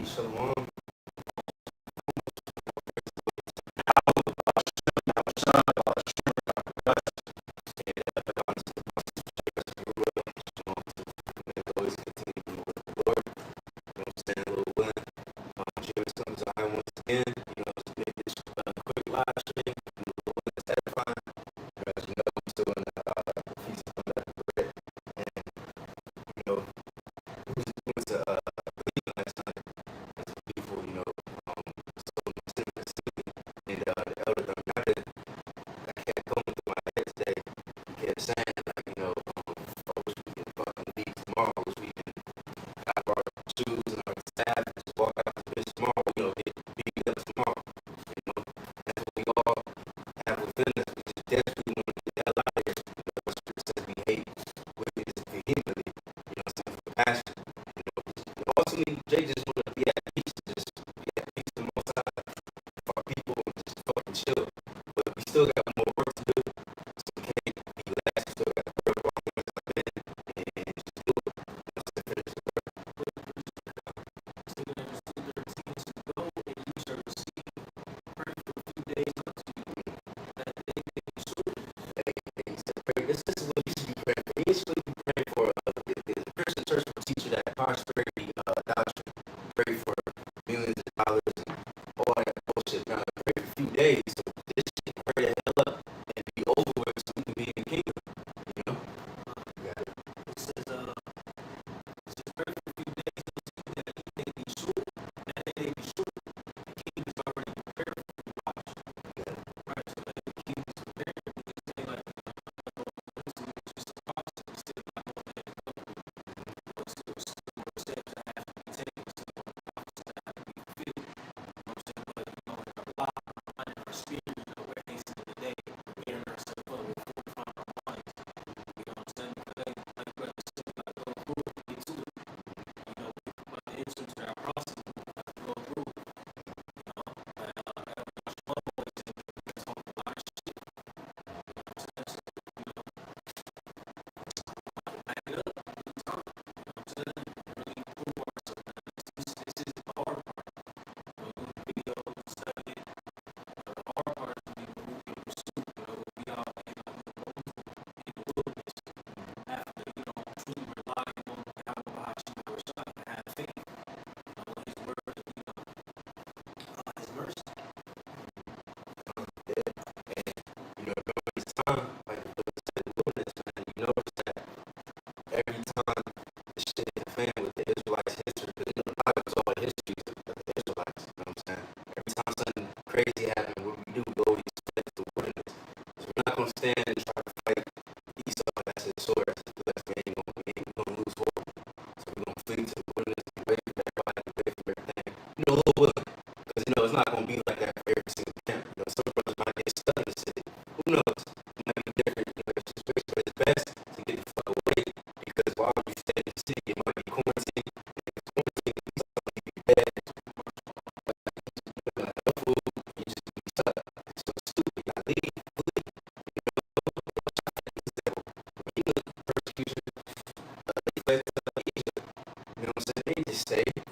Shalom. Always continue to work the Lord. You know what I'm saying? A little willing. Share some time once again. Just make this quick live stream. A little willing, satisfying. As you know, I'm still in the feast of unleavened bread. And, we went to Cleveland last night. It's a beautiful, so city. And the elder Duncan, I kept going through my head today. He kept saying, I wish we could fucking leave tomorrow. I wish we can have our shoes and our staff and just walk out to the bitch tomorrow, be together tomorrow. That's what we all have within us. We just desperately want to get the hell out of here. What scripture says we hate wickedness vehemently, for compassion. Ultimately, Jay just want to be at peace, just be at peace the most time for our people and just fucking chill. But we still got more work to do, so we can't be lax. We still got to work on things like that and just do it. Finish the work. This is what you should be praying for. You should be praying for the Christian church will teach you that prosperity doctrine. Pray for millions of dollars and all that bullshit. Now, pray for a few days. So this shit hurry the hell up and be over with so we can be in the kingdom. Yeah. It says, pray for a few days so that he may be sure. That they may be sure. The king is already prepared for the watch. Yeah. Right, so that the king is prepared. We just say like, just a process. We still got more than to go through. Still more steps that have to be taken. Still more promises that have to be fulfilled. But in our life, our mind, and our spirit, we're hastening the day, preparing ourselves up, we're fortifying our minds. You know what I'm saying? Because like brother said, we gotta go through it, get to it. But the entrance to our process, we have to go through it. Like the Lord said, the wilderness, man, you notice that every time the shit hit the fan with the Israelites' history, because the Bible is all history of the Israelites, you know what I'm saying? Every time something crazy happens, what we do, we always fled to the wilderness. So we're not going to stand and try to fight Esau, that's his sword, that's his blessed, we ain't going to lose hope. So we're going to flee to the wilderness and wait for everybody, wait for everything. A little willing, because, it's not going to be like that for every single camp. Some brothers might get stuck in the city. Who knows? But it's best to get the fuck away because while you stay in the city, it might be quarantine. And if it's quarantine, it's something you be bad. You no food, you just be stuck. It's so stupid. You gotta leave, flee. Persecution, they fled to Egypt. You know what I'm saying? They just stayed. You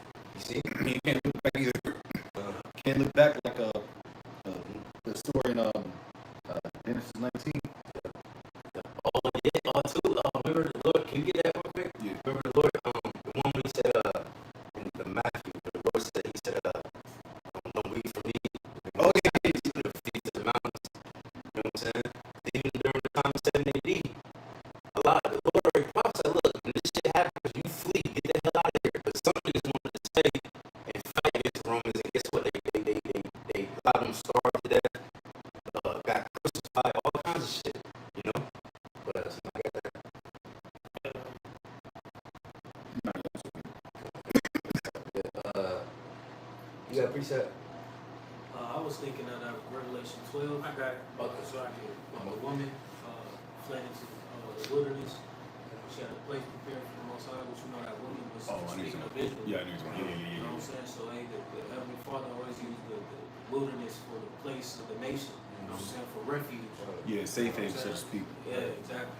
see? You can't look back either. Can't look back like the story in Genesis 19. Remember the Lord, can you get that real quick? Yeah. Remember the Lord, the one when he said, in the Matthew, the Lord said, don't leave for me. Oh, yeah. He's going to feed to the mountains. You know what I'm saying? Even during the time of 7 AD, the Lord already prophesied, look, when this shit happens, you flee, get the hell out of here. But some niggas wanted to stay and fight against the Romans, and guess what? They allowed them to starve to death, got crucified, all kinds of shit, But I got that. You got a preset? I was thinking of Revelation 12. I got it. Okay, so I can. The woman fled into the wilderness. She had a place prepared for the Most High, which that woman was speaking of Israel. Yeah, I knew you. You know what I'm saying? So, the Heavenly Father always used the wilderness for the place of the nation. You know what I'm saying? For refuge. Yeah, safe haven, so to speak. Yeah, exactly.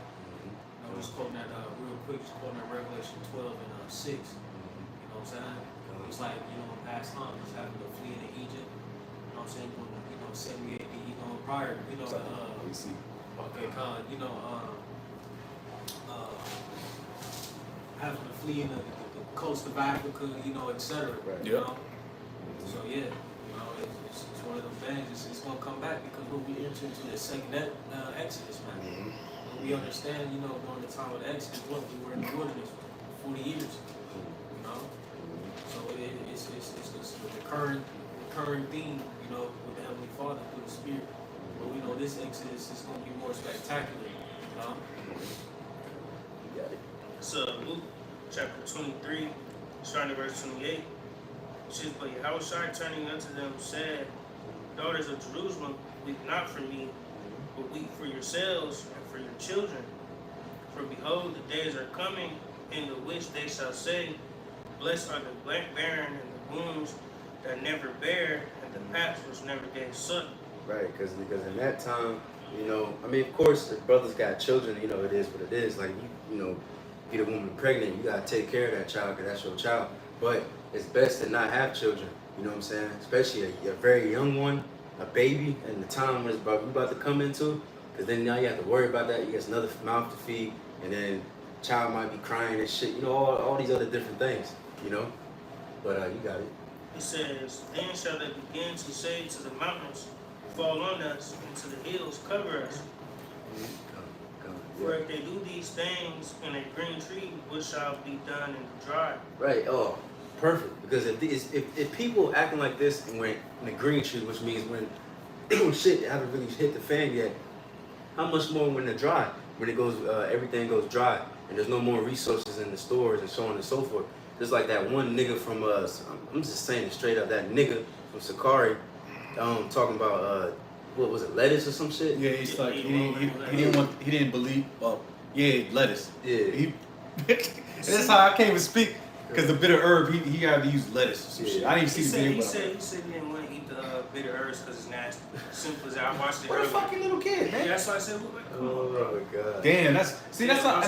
I'm just quoting that real quick. Just quoting that Revelation 12 and 6. You know what I'm saying? It's like, you know, in past times, just having to flee into Egypt. You know what I'm saying? When, you know, 70 AD, you know, prior, you know, okay, you know, having to flee in the coast of Africa, you know, etc. Right. You know? So yeah, you know, it's one of them things. It's gonna come back because when we enter into the second Exodus, man. When we understand, you know, during the time of the Exodus, what we were in the wilderness for 40 years. You know, so it's the recurring theme, you know, with the Heavenly Father through the Spirit. But we know this Exodus is gonna be more spectacular. You know. You got it. So Luke chapter 23, starting at verse 28. It says, but Yahushua turning unto them said, daughters of Jerusalem, weep not for me, but weep for yourselves and for your children. For behold, the days are coming, in the which they shall say, blessed are the barren and the wombs that never bear, and the paps which never gave suck. Right, because in that time, you know, I mean, of course, if brothers got children, you know, it is what it is. Like, you know, get a woman pregnant, you got to take care of that child because that's your child. But it's best to not have children, you know what I'm saying? Especially a very young one, a baby, and the time when it's about to come into, because then now you have to worry about that. You got another mouth to feed, and then child might be crying and shit, you know, all these other different things, you know? But you got it. It says, then shall they begin to say to the mountains, fall on us, and to the hills cover us. For if they do these things in a green tree, what shall be done in the dry? Right. Oh, perfect. Because if people acting like this and when in the green tree, which means when shit haven't really hit the fan yet, how much more when they're dry? When it goes, everything goes dry, and there's no more resources in the stores and so on and so forth. Just like that one nigga from I'm just saying it straight up, that nigga from Sakari, talking about what was it, lettuce or some shit? Yeah, it's like he didn't believe. Well, yeah, lettuce. Yeah. That's how I can't even speak because the bitter herb he had to use lettuce or some shit. I didn't even see the video. He said he didn't want to eat the bitter herbs because it's nasty. Simple as that. I watched it. What a fucking little kid, man. Yeah, that's why I said, Oh my god. Damn, that's how.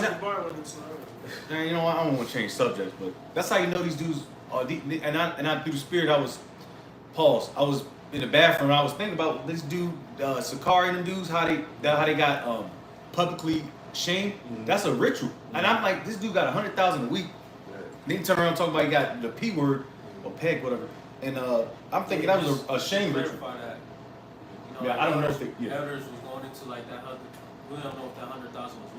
And You know what? I don't want to change subjects, but that's how you know these dudes are deep. And I through the Spirit, I was in the bathroom. I was thinking about this dude, Sakari and them dudes, how they got publicly shamed. That's a ritual. And I'm like, this dude got 100,000 a week. Then he turn around talking about he got the P word or peg, whatever. And I'm thinking that was a shame ritual. That. You know, Yeah, like I don't know if they. elders was going into like that 100. We don't know if that 100,000 was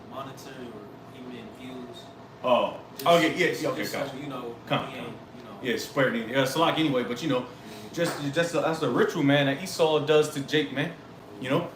monetary, or even in views. Oh, okay, yeah, okay, so, gotcha. you know, Come. you know. Yeah, square it. Yeah, it's like anyway, but you know, just that's a ritual, man, that Esau does to Jake, man. You know,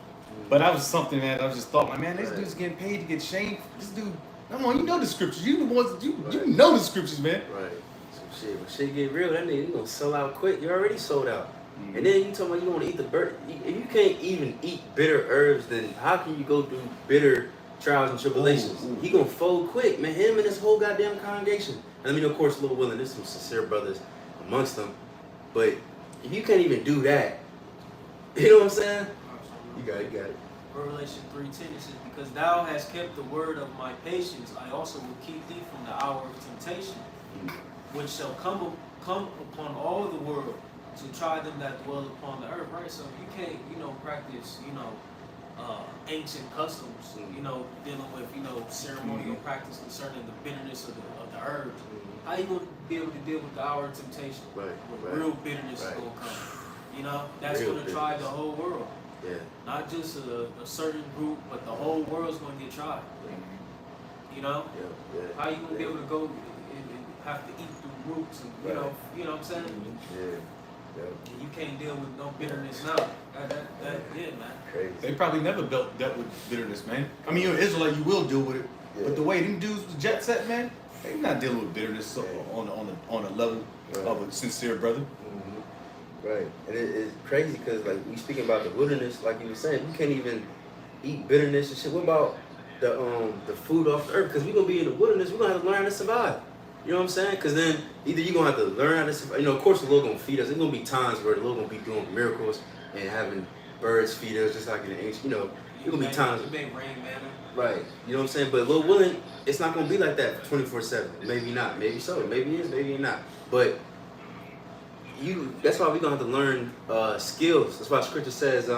but that was something that I just thought, like, man, this dude's getting paid to get shamed. This dude, come on, you know the scriptures. You the ones, you know the scriptures, man. Right. So shit, when shit get real, that nigga, you gonna sell out quick. You already sold out. And then you talking about you want to eat the bird. If you can't even eat bitter herbs, then how can you go through bitter trials and tribulations? He gonna fold quick, man. Him and his whole goddamn congregation. And I mean, of course, Lil Will and there's some sincere brothers amongst them. But if you can't even do that, you know what I'm saying? You got it. Revelation 3:10, it says, because thou hast kept the word of my patience, I also will keep thee from the hour of temptation, which shall come upon all the world to try them that dwell upon the earth, right? So you can't, you know, practice, you know, ancient customs, you know, dealing with, you know, ceremonial practice concerning the bitterness of the herbs. How you gonna be able to deal with the hour of temptation? Right. Real bitterness is gonna come. You know, that's Real gonna try the whole world. Yeah. Not just a certain group, but the whole world's gonna get tried. You know? Yeah. How you gonna be able to go and have to eat through roots and you know what I'm saying? Yeah. And you can't deal with no bitterness now. Yeah, man. Crazy. They probably never dealt with bitterness, man. I mean, you're an Israelite, you will deal with it. Yeah. But the way them dudes was jet set, man, they not dealing with bitterness on a level of a sincere brother. Right, and it's crazy because like we speaking about the wilderness, like you were saying, you can't even eat bitterness and shit. What about the food off the earth? Because we're gonna be in the wilderness, we're gonna have to learn how to survive. You know what I'm saying? Because then either you're gonna have to learn how to survive. You know, of course the Lord gonna feed us. There's gonna be times where the Lord gonna be doing miracles and having birds feed us, just like in the ancient. You know, gonna be times. It may rain, man. Right. You know what I'm saying? But Lil Willing, it's not gonna be like that 24/7. Maybe not. Maybe so. Maybe it is. Maybe not. But that's why we're gonna have to learn skills. That's why Scripture says,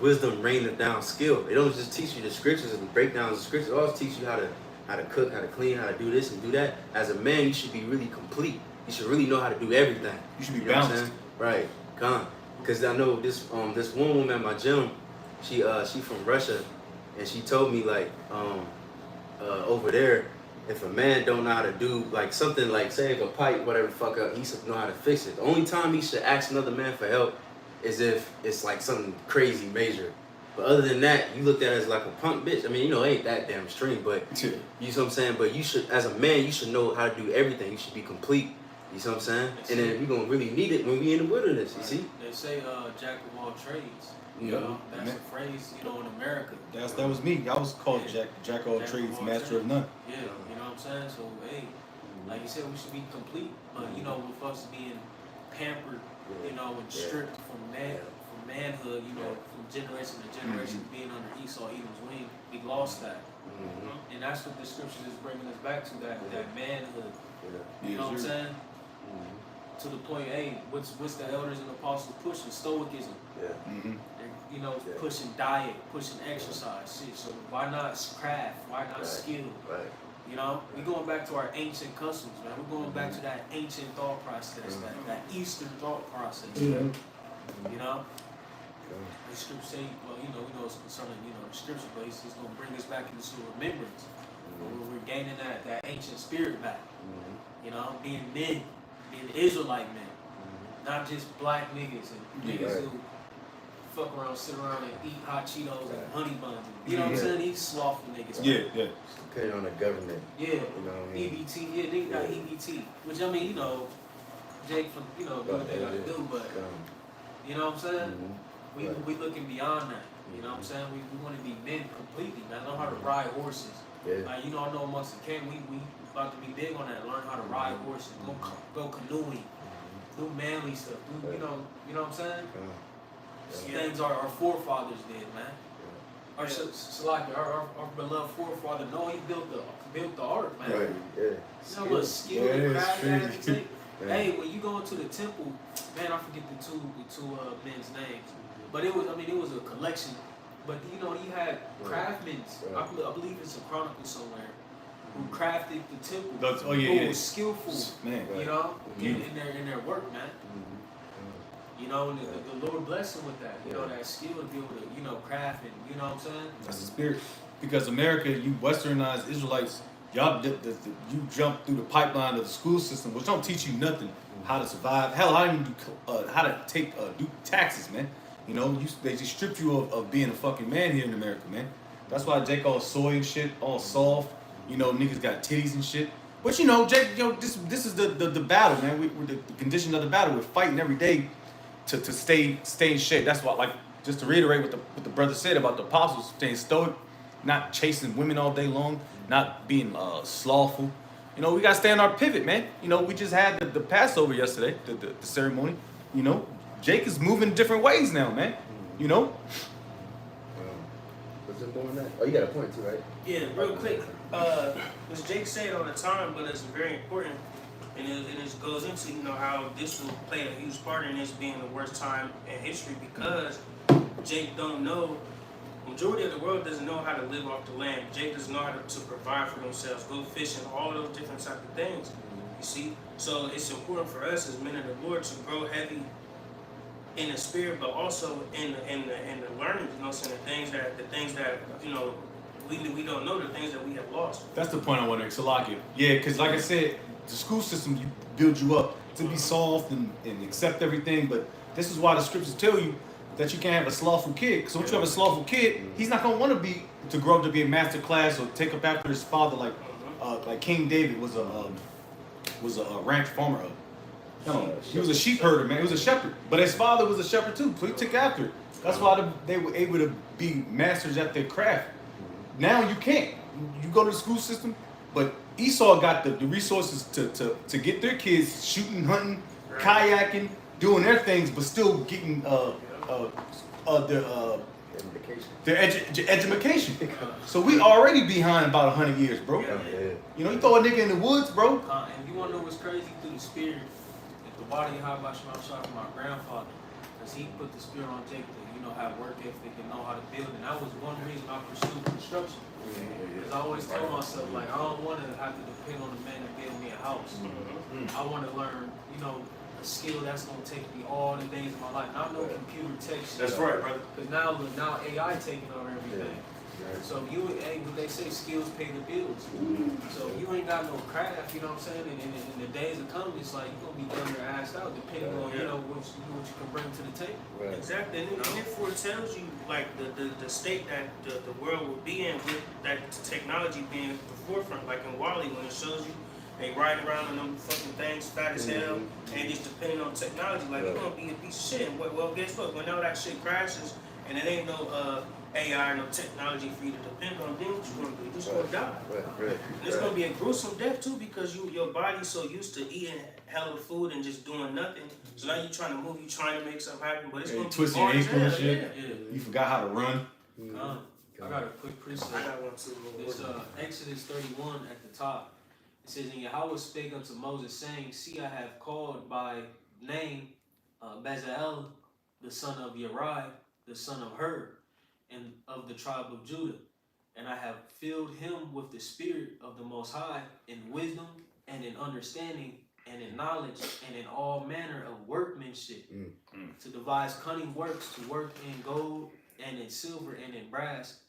wisdom raineth down skill. They don't just teach you the scriptures and the breakdowns of scriptures. They also teach you how to cook, how to clean, how to do this and do that. As a man, you should be really complete. You should really know how to do everything. You should be balanced. balanced. Right. Because I know this one woman at my gym, she from Russia, and she told me like over there, if a man don't know how to do like something like say if a pipe whatever fuck up, he should know how to fix it. The only time he should ask another man for help is if it's like something crazy major. But other than that, you looked at it as like a punk bitch. I mean, you know, it ain't that damn extreme, but you know what I'm saying? But you should, as a man, you should know how to do everything. You should be complete. You see what I'm saying? And then we're gonna really need it when we in the wilderness, you see? They say jack of all trades. You know, that's a phrase, you know, in America. That was me. I was called jack of all trades, master of none. Yeah, you know what I'm saying? So hey, like you said, we should be complete. But you know, with us being pampered, you know, and stripped from manhood, you know, from generation to generation, being under Esau, Edom's wing, we lost that. And that's what the scriptures is bringing us back to, that manhood. You know what I'm saying? To the point, hey, what's the elders and apostles pushing? Stoicism. You know, pushing diet, pushing exercise, shit. So why not craft? Why not skill? You know, we're going back to our ancient customs, man. We're going back to that ancient thought process, that Eastern thought process. You know? The scripture say, well, you know it's concerning, you know, the scripture, but it's going to bring us back into remembrance. We're gaining that ancient spirit back. You know, being men, being Israelite men. Not just black niggas and niggas who fuck around, sit around and eat hot Cheetos and honey buns. You know what I'm saying? These slothful niggas. Yeah. Depending on the government. Yeah. You know what I mean? EBT, they got EBT. Which, I mean, you know, Jake, from, you know, do what they got to do, but, you know what I'm saying? We looking beyond that. You know what I'm saying? We want to be men completely, man. Know how to ride horses. Like, you know, I know amongst the camp, we about to be big on that. Learn how to ride horses, go canoeing, do manly stuff. Do, you know what I'm saying? Things our forefathers did, man. Our beloved forefather, no, he built the ark, man. Right, yeah. You know what skill and craft that had to take? Hey, when you go into the temple, man, I forget the two men's names, but it was a collection. But you know, he had craftsmen. I believe it's a chronicle somewhere who crafted the temple. Who was skillful, man. You know, in their work, man. You know, and the Lord bless him with that. You know, that skill to be able to, you know, craft and, you know what I'm saying? That's the spirit. Because America, you westernized Israelites, y'all, you jump through the pipeline of the school system, which don't teach you nothing how to survive. Hell, how to do taxes, man. You know, they just stripped you of being a fucking man here in America, man. That's why Jake all soy and shit, all soft. You know, niggas got titties and shit. But you know, Jake, you know, this is the battle, man. We're the condition of the battle. We're fighting every day to stay in shape. That's why, like, just to reiterate what the brother said about the apostles, staying stoic, not chasing women all day long, not being slothful. You know, we gotta stay on our pivot, man. You know, we just had the Passover yesterday, the ceremony. You know, Jake is moving different ways now, man. You know. What's it going on? Oh, you got a point too, right? Yeah, real quick. As Jake said all the time, but it's very important. And it goes into, you know, how this will play a huge part in this being the worst time in history, because Jake don't know, majority of the world doesn't know how to live off the land. Jake doesn't know how to provide for themselves, go fishing, all those different type of things. You see? So it's important for us as men of the Lord to grow heavy in the spirit, but also in the learning, you know, so the things that, you know, we don't know, the things that we have lost. That's the point I want to Salakia. Yeah, because like I said, the school system builds you up to be soft and accept everything, but this is why the scriptures tell you that you can't have a slothful kid. Because once you have a slothful kid, he's not gonna want to grow up to be a master class or take up after his father, like King David was a ranch farmer. He was a sheep herder, man. He was a shepherd, but his father was a shepherd too, so he took after it. That's why they were able to be masters at their craft. Now you can't. You go to the school system, but Esau got the resources to get their kids shooting, hunting, kayaking, doing their things, but still getting Their education. So we already behind about 100 years, bro. You know, you throw a nigga in the woods, bro. And you wanna know what's crazy? Through the spirit, if the body of how much I'm shot from my grandfather, because he put the spirit on Jake to, you know, have work ethic and know how to build. And that was one reason I pursued construction. Because I always told myself, like, I don't want to have to depend on a man to build me a house. I want to learn, you know, a skill that's going to take me all the days of my life. Not no computer tech shit. That's right, brother. Because now AI taking over everything. So if you, what they say, skills pay the bills. So if you ain't got no craft, you know what I'm saying? And in the days of coming, it's like you're gonna be getting your ass out, depending on you know what you can bring to the table. Exactly, and it foretells you like the state that the world will be in with that technology being at the forefront. Like in Wall-E, when it shows you they riding around on them fucking things, fat as hell, and just depending on technology, like you're gonna be a piece of shit. Well, guess what? When all that shit crashes and it ain't no AI, no technology for you to depend on, then what you gonna do? You're just gonna die. And it's gonna be a gruesome death too, because your body's so used to eating hella food and just doing nothing. So now you're trying to move, you're trying to make something happen, but it's gonna twist be your hard as ankle and hell. shit. Yeah. You forgot how to run. I got a quick precept. I got one too. It's Exodus 31 at the top. It says, and Yahweh spake unto Moses, saying, see, I have called by name Bezalel, the son of Uri, the son of Hur, and of the tribe of Judah. And I have filled him with the spirit of the Most High in wisdom and in understanding and in knowledge and in all manner of workmanship, to devise cunning works, to work in gold and in silver and in brass,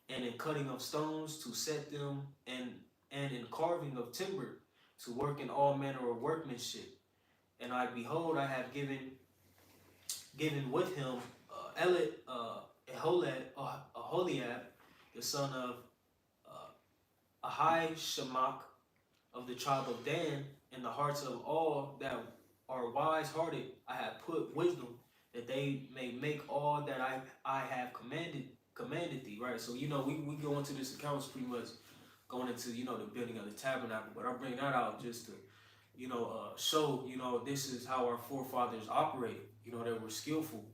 and in cutting of stones, to set them, and in carving of timber, to work in all manner of workmanship. And I behold, I have given with him Aholiab, the son of Ahishemach of the tribe of Dan, in the hearts of all that are wise-hearted. I have put wisdom, that they may make all that I have commanded thee. Right. So you know we go into this account pretty much going into the building of the tabernacle, but I bring that out just to show this is how our forefathers operated. They were skillful.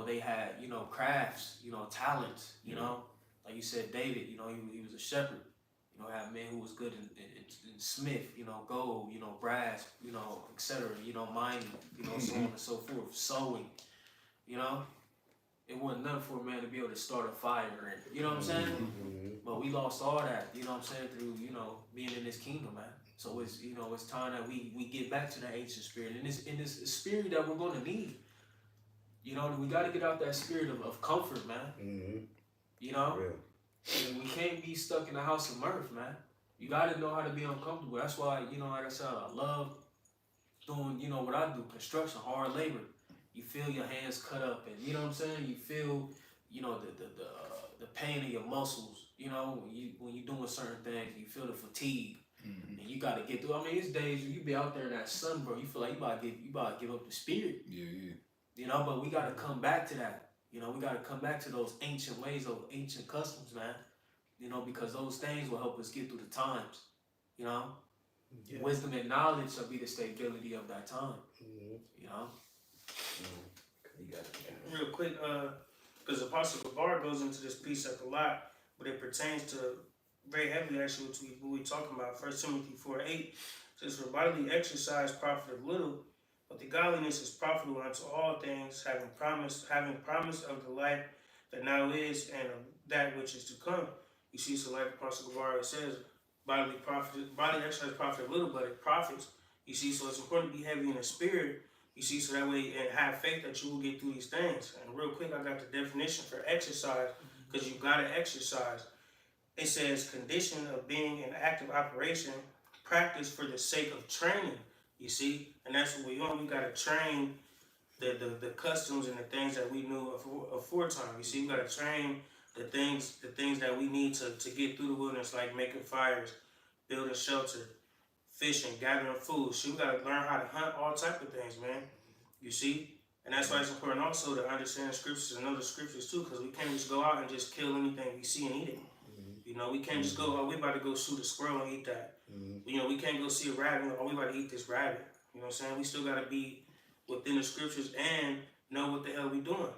They had crafts, talents. Like you said, David. He was a shepherd. Had men who was good in smith. Gold. Brass. Etc. Mining. So on and so forth. Sewing. It wasn't nothing for a man to be able to start a fire, and you know what I'm saying. But we lost all that. Through being in this kingdom, man. So it's it's time that we get back to that ancient spirit, and this spirit that we're gonna need. We got to get out that spirit of comfort, man. And we can't be stuck in the house of mirth, man. You got to know how to be uncomfortable. That's why like I said, I love doing what I do, construction, hard labor. You feel your hands cut up, and you know what I'm saying. You feel the pain in your muscles. When you're doing certain things, you feel the fatigue. And you gotta get through. I mean, it's days you be out there in that sun, bro. You feel like you about to give up the spirit. Yeah. But we gotta come back to that. We gotta come back to those ancient ways, those ancient customs, man. Because those things will help us get through the times. Wisdom and knowledge shall be the stability of that time. Real quick, because Apostle Gabar goes into this precept a lot, but it pertains to very heavily actually what we're talking about. 1 Timothy 4:8 says, for bodily exercise profiteth little, but the godliness is profitable unto all things, having promise of the life that now is and of that which is to come. You see, so like Apostle Gabar says, bodily exercise profiteth little, but it profits. You see, so it's important to be heavy in the spirit. You see, so that way, and have faith that you will get through these things. And real quick, I got the definition for exercise, because you got to exercise. It says, condition of being in active operation, practice for the sake of training, you see? And that's what we're on. We got to train the customs and the things that we knew aforetime. You see, we got to train the things that we need to get through the wilderness, like making fires, building shelter, fishing, gathering food. So we got to learn how to hunt, all type of things, man. You see? And that's why it's important also to understand the scriptures and know the scriptures too, because we can't just go out and just kill anything we see and eat it. We can't just go, we about to go shoot a squirrel and eat that. We can't go see a rabbit, we about to eat this rabbit. You know what I'm saying? We still got to be within the scriptures and know what the hell we doing.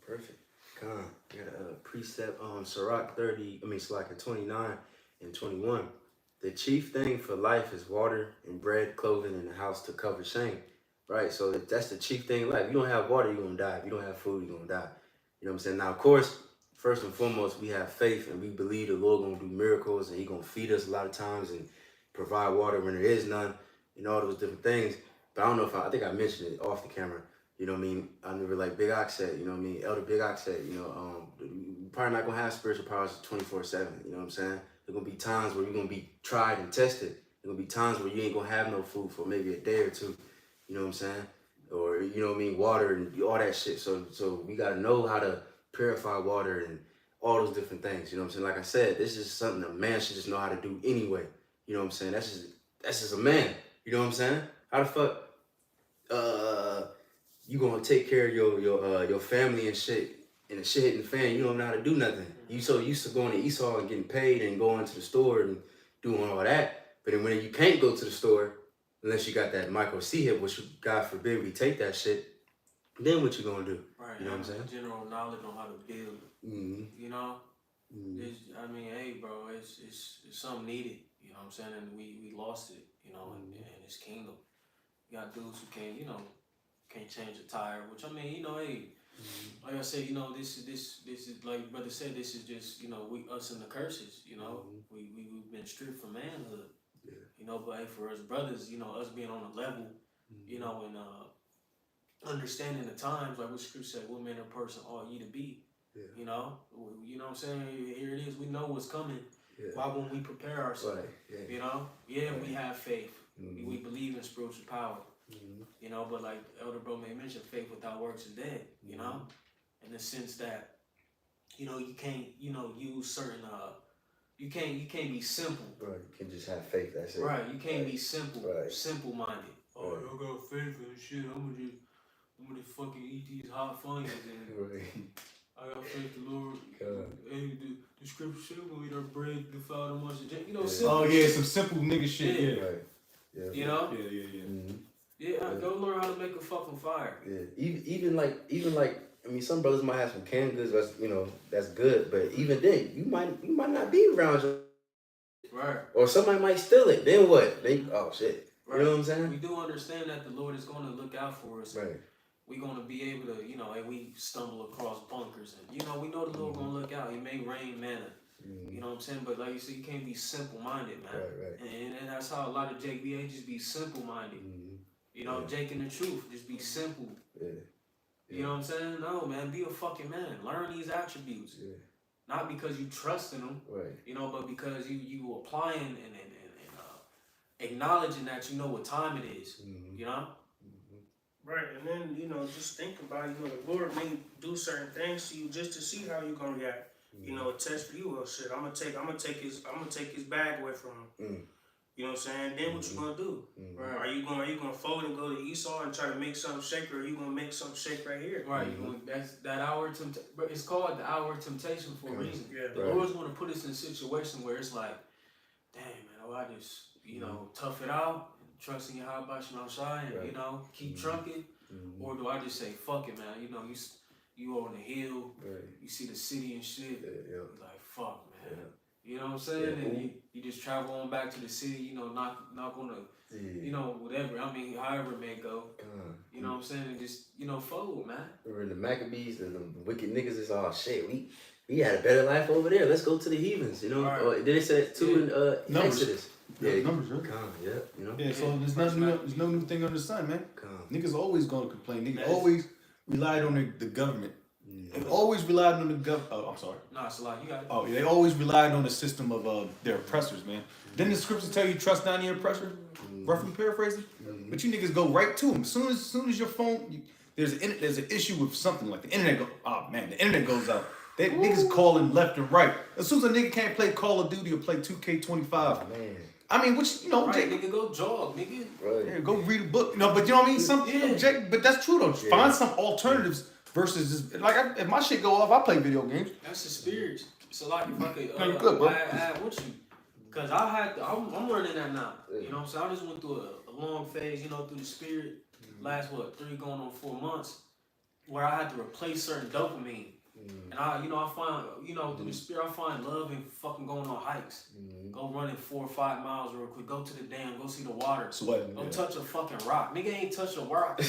Perfect. Got a precept on Sirach 29 and 21. The chief thing for life is water and bread, clothing, and a house to cover shame. Right? So that's the chief thing in life. If you don't have water, you're going to die. If you don't have food, you're going to die. You know what I'm saying? Now, of course, first and foremost, we have faith and we believe the Lord going to do miracles and He going to feed us a lot of times and provide water when there is none and all those different things. But I don't know if I think I mentioned it off the camera. You know what I mean? I remember like Big Ox said, you know what I mean? Elder Big Ox said, you're probably not going to have spiritual powers 24/7. You know what I'm saying? There's going to be times where you're going to be tried and tested. There's going to be times where you ain't going to have no food for maybe a day or two. You know what I'm saying? Or, you know what I mean? Water and all that shit. So we got to know how to purify water and all those different things. You know what I'm saying? Like I said, this is something a man should just know how to do anyway. You know what I'm saying? That's just a man. You know what I'm saying? How the fuck you gonna take care of your family and shit, and the shit hitting the fan, you don't know how to do nothing. You so used to going to Esau and getting paid and going to the store and doing all that. But then when you can't go to the store unless you got that micro C hip, which God forbid we take that shit, then what you gonna do? Right. You know what I'm saying? General knowledge on how to build. Mm-hmm. You know? Mm-hmm. Hey, bro, it's something needed. You know what I'm saying? And we lost it, you know, in His kingdom. You got dudes who can't change a tire, which I mean, you know, hey, like I said, you know, this is like brother said, this is just, you know, us and the curses, you know, we've been stripped from manhood, you know, but hey, for us brothers, you know, us being on a level, you know, and understanding the times, like what scripture said, what manner of person ought ye to be, you know what I'm saying? Here it is, we know what's coming. Why won't we prepare ourselves? Right. You know, we have faith, we believe in spiritual power. You know, but like Elder Bro may mention, faith without works is dead, you know? In the sense that, you know, you can't, you know, use certain you can't be simple. Right, you can just have faith, that's it. Right, you can't be simple, simple minded. Oh, I got faith and shit, I'm gonna fucking eat these hot fungers and I got faith the Lord. Hey, the scripture said we're gonna eat our bread defiled amongst the you know, simple. Oh yeah, some simple nigga shit, yeah. Right. Yeah. You know? Yeah. Yeah, go learn how to make a fucking fire. Yeah, even like, I mean, some brothers might have some canned goods, that's, you know, that's good, but even then, you might not be around your, right? Or somebody might steal it. Then what? Oh shit. Right. You know what I'm saying? We do understand that the Lord is going to look out for us. Right. We're going to be able to, you know, and we stumble across bunkers, and you know, we know the Lord going to look out. He may rain manna. You know what I'm saying? But like you said, you can't be simple-minded, man. Right. And that's how a lot of JBA just be simple-minded. You know, Jake and the truth, just be simple. You know what I'm saying? No, man, be a fucking man. Learn these attributes. Not because you trust in them, you know, but because you applying and acknowledging that you know what time it is, you know? Right, and then, you know, just think about, you know, the Lord may do certain things to you just to see how you're gonna react. You know, a test for you. Well, shit, I'm gonna take his bag away from him. You know what I'm saying? Then what you gonna do? Right. Are you gonna fold and go to Esau and try to make something shake, or are you gonna make something shake right here? Right. That's that hour of temptation. But it's called the hour of temptation for a reason. Yeah. The Lord's gonna put us in a situation where it's like, damn man, I just, you know, tough it out, trust in your high by Shai, and you know, keep trunking, or do I just say fuck it, man? You know, you on the hill, you see the city and shit, you're like fuck, man. You know what I'm saying? And you just travel on back to the city, you know, not gonna, you know, whatever. I mean, however it may go. You know what I'm saying? And just, you know, fold, man. Remember the Maccabees, the wicked niggas is all shit. We had a better life over there. Let's go to the heathens, you know. Right. Then it said too in Exodus. Numbers, right? You know. Yeah, so there's no new thing under the sun, man. Niggas always gonna complain. Niggas always relied on the government. They always relied on the government. Oh, I'm sorry. No, it's a lot. You got it. Oh, yeah, they always relied on the system of their oppressors, man. Didn't the scriptures tell you trust down your oppressor? Roughly paraphrasing. But you niggas go right to them. As soon as your phone, there's an issue with something like the internet. The internet goes out. They niggas calling left and right. As soon as a nigga can't play Call of Duty or play 2K25. Man. I mean, which, you know, right, Jake, nigga, go jog, nigga. Right. Yeah, go read a book. You know, but you know what I mean? You know, Jake, but that's true though. Find some alternatives versus just, like, if my shit go off, I play video games. That's the spirits. So like, if I could, no, you good, bro. add with you, cause I'm learning that now. You know what I'm saying? I just went through a long phase, you know, through the spirit. Last 3 going on 4 months, where I had to replace certain dopamine. And I find, through the spirit, I find love in fucking going on hikes. Go running 4 or 5 miles real quick. Go to the dam. Go see the water. Sweating. Go touch a fucking rock. Nigga ain't touch a rock.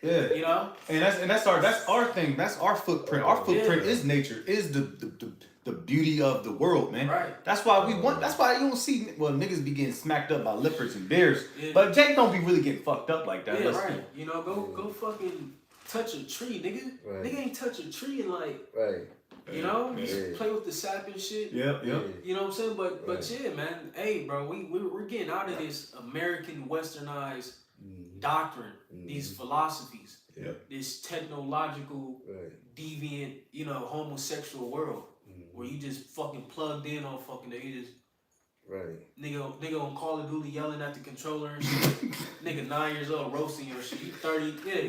Yeah. You know? And that's our thing. That's our footprint. Our footprint is nature. Is the beauty of the world, man. Right. That's why we want. That's why you don't see niggas be getting smacked up by leopards and bears. Yeah. But Jake don't be really getting fucked up like that. Yeah, right. Go fucking touch a tree, nigga. Right. Nigga ain't touch a tree and like. Right. Just play with the sap and shit. Yeah. You know what I'm saying? But yeah, man. Hey, bro, we're getting out of this American westernized doctrine, these philosophies, this technological, deviant, homosexual world where you just fucking plugged in on fucking you just nigga on Call of Duty yelling at the controller and shit. Nigga 9 years old roasting your shit. You 30,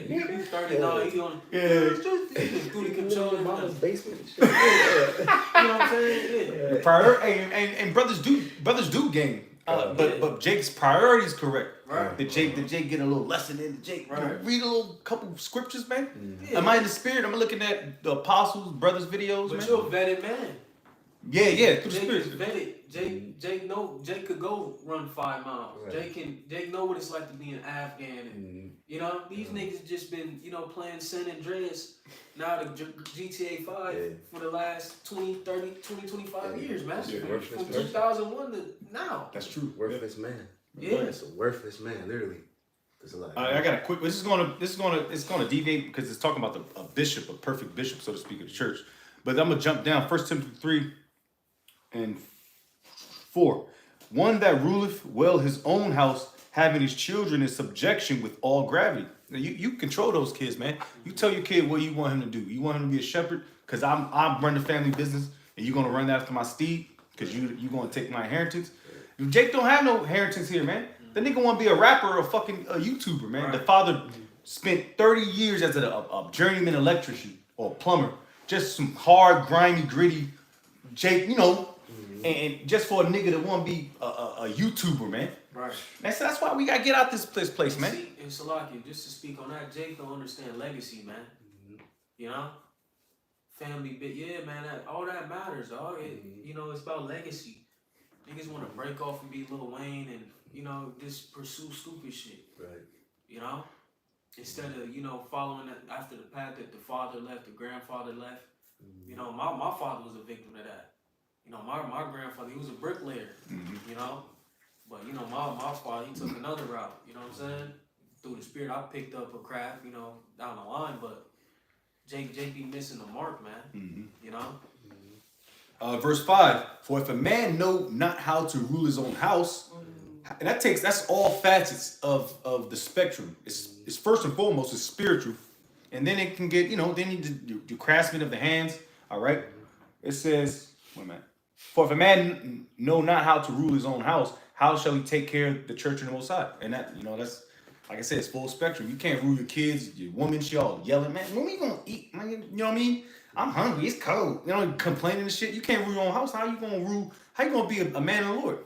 you 39, you on through the controller. Mama's basement and shit. You know what I'm saying? Yeah. And brothers do game. But Jake's priorities correct. Right. Did Jake get a little lesson in? Jake read a little couple scriptures, man? Yeah. Am I in the spirit? I'm looking at the apostles, brothers videos, But man. you're a vetted man. Yeah, through the Jake spirit. is vetted. Jake could go run 5 miles. Right. Jake know what it's like to be an Afghan and these niggas just been, playing San Andreas now the GTA 5 for the last 25 years, man. From 2001 to now. That's true. Worthless man. Yeah. It's a worthless man, literally. There's a lot. I got a quick. It's gonna deviate because it's talking about a bishop, a perfect bishop, so to speak, of the church. But I'm gonna jump down. 1 Timothy 3:4. One that ruleth well his own house, having his children in subjection with all gravity. Now you control those kids, man. You tell your kid what you want him to do. You want him to be a shepherd because I'm running the family business, and you're gonna run that after my steed because you gonna take my inheritance. Jake don't have no inheritance here, man. The nigga want to be a rapper or a fucking YouTuber, man. Right. The father spent 30 years as a journeyman electrician or plumber. Just some hard, grimy, gritty Jake, and just for a nigga that want to be a YouTuber, man. Right. That's why we got to get out this place, man. See, and Salaki, just to speak on that, Jake don't understand legacy, man. Family bit, yeah, man, all that matters, dog. It's about legacy. Niggas want to break off and be Lil Wayne and, just pursue stupid shit. Right. Instead of, following after the path that the father left, the grandfather left. My father was a victim of that. My grandfather, he was a bricklayer, But, my father, he took another route, you know what I'm saying? Through the spirit, I picked up a craft, down the line, but Jake be missing the mark, man, Verse 5, for if a man know not how to rule his own house, and that's all facets of the spectrum. It's first and foremost, it's spiritual. And then it can get, then the craftsman of the hands, all right? It says, wait a minute. For if a man know not how to rule his own house, how shall he take care of the church and the Most High? And that, that's, like I said, it's full spectrum. You can't rule your kids, your woman, she all yelling, man, when we gonna eat? Man, you know what I mean? I'm hungry, it's cold. Complaining and shit. You can't rule your own house. How you gonna be a man of the Lord?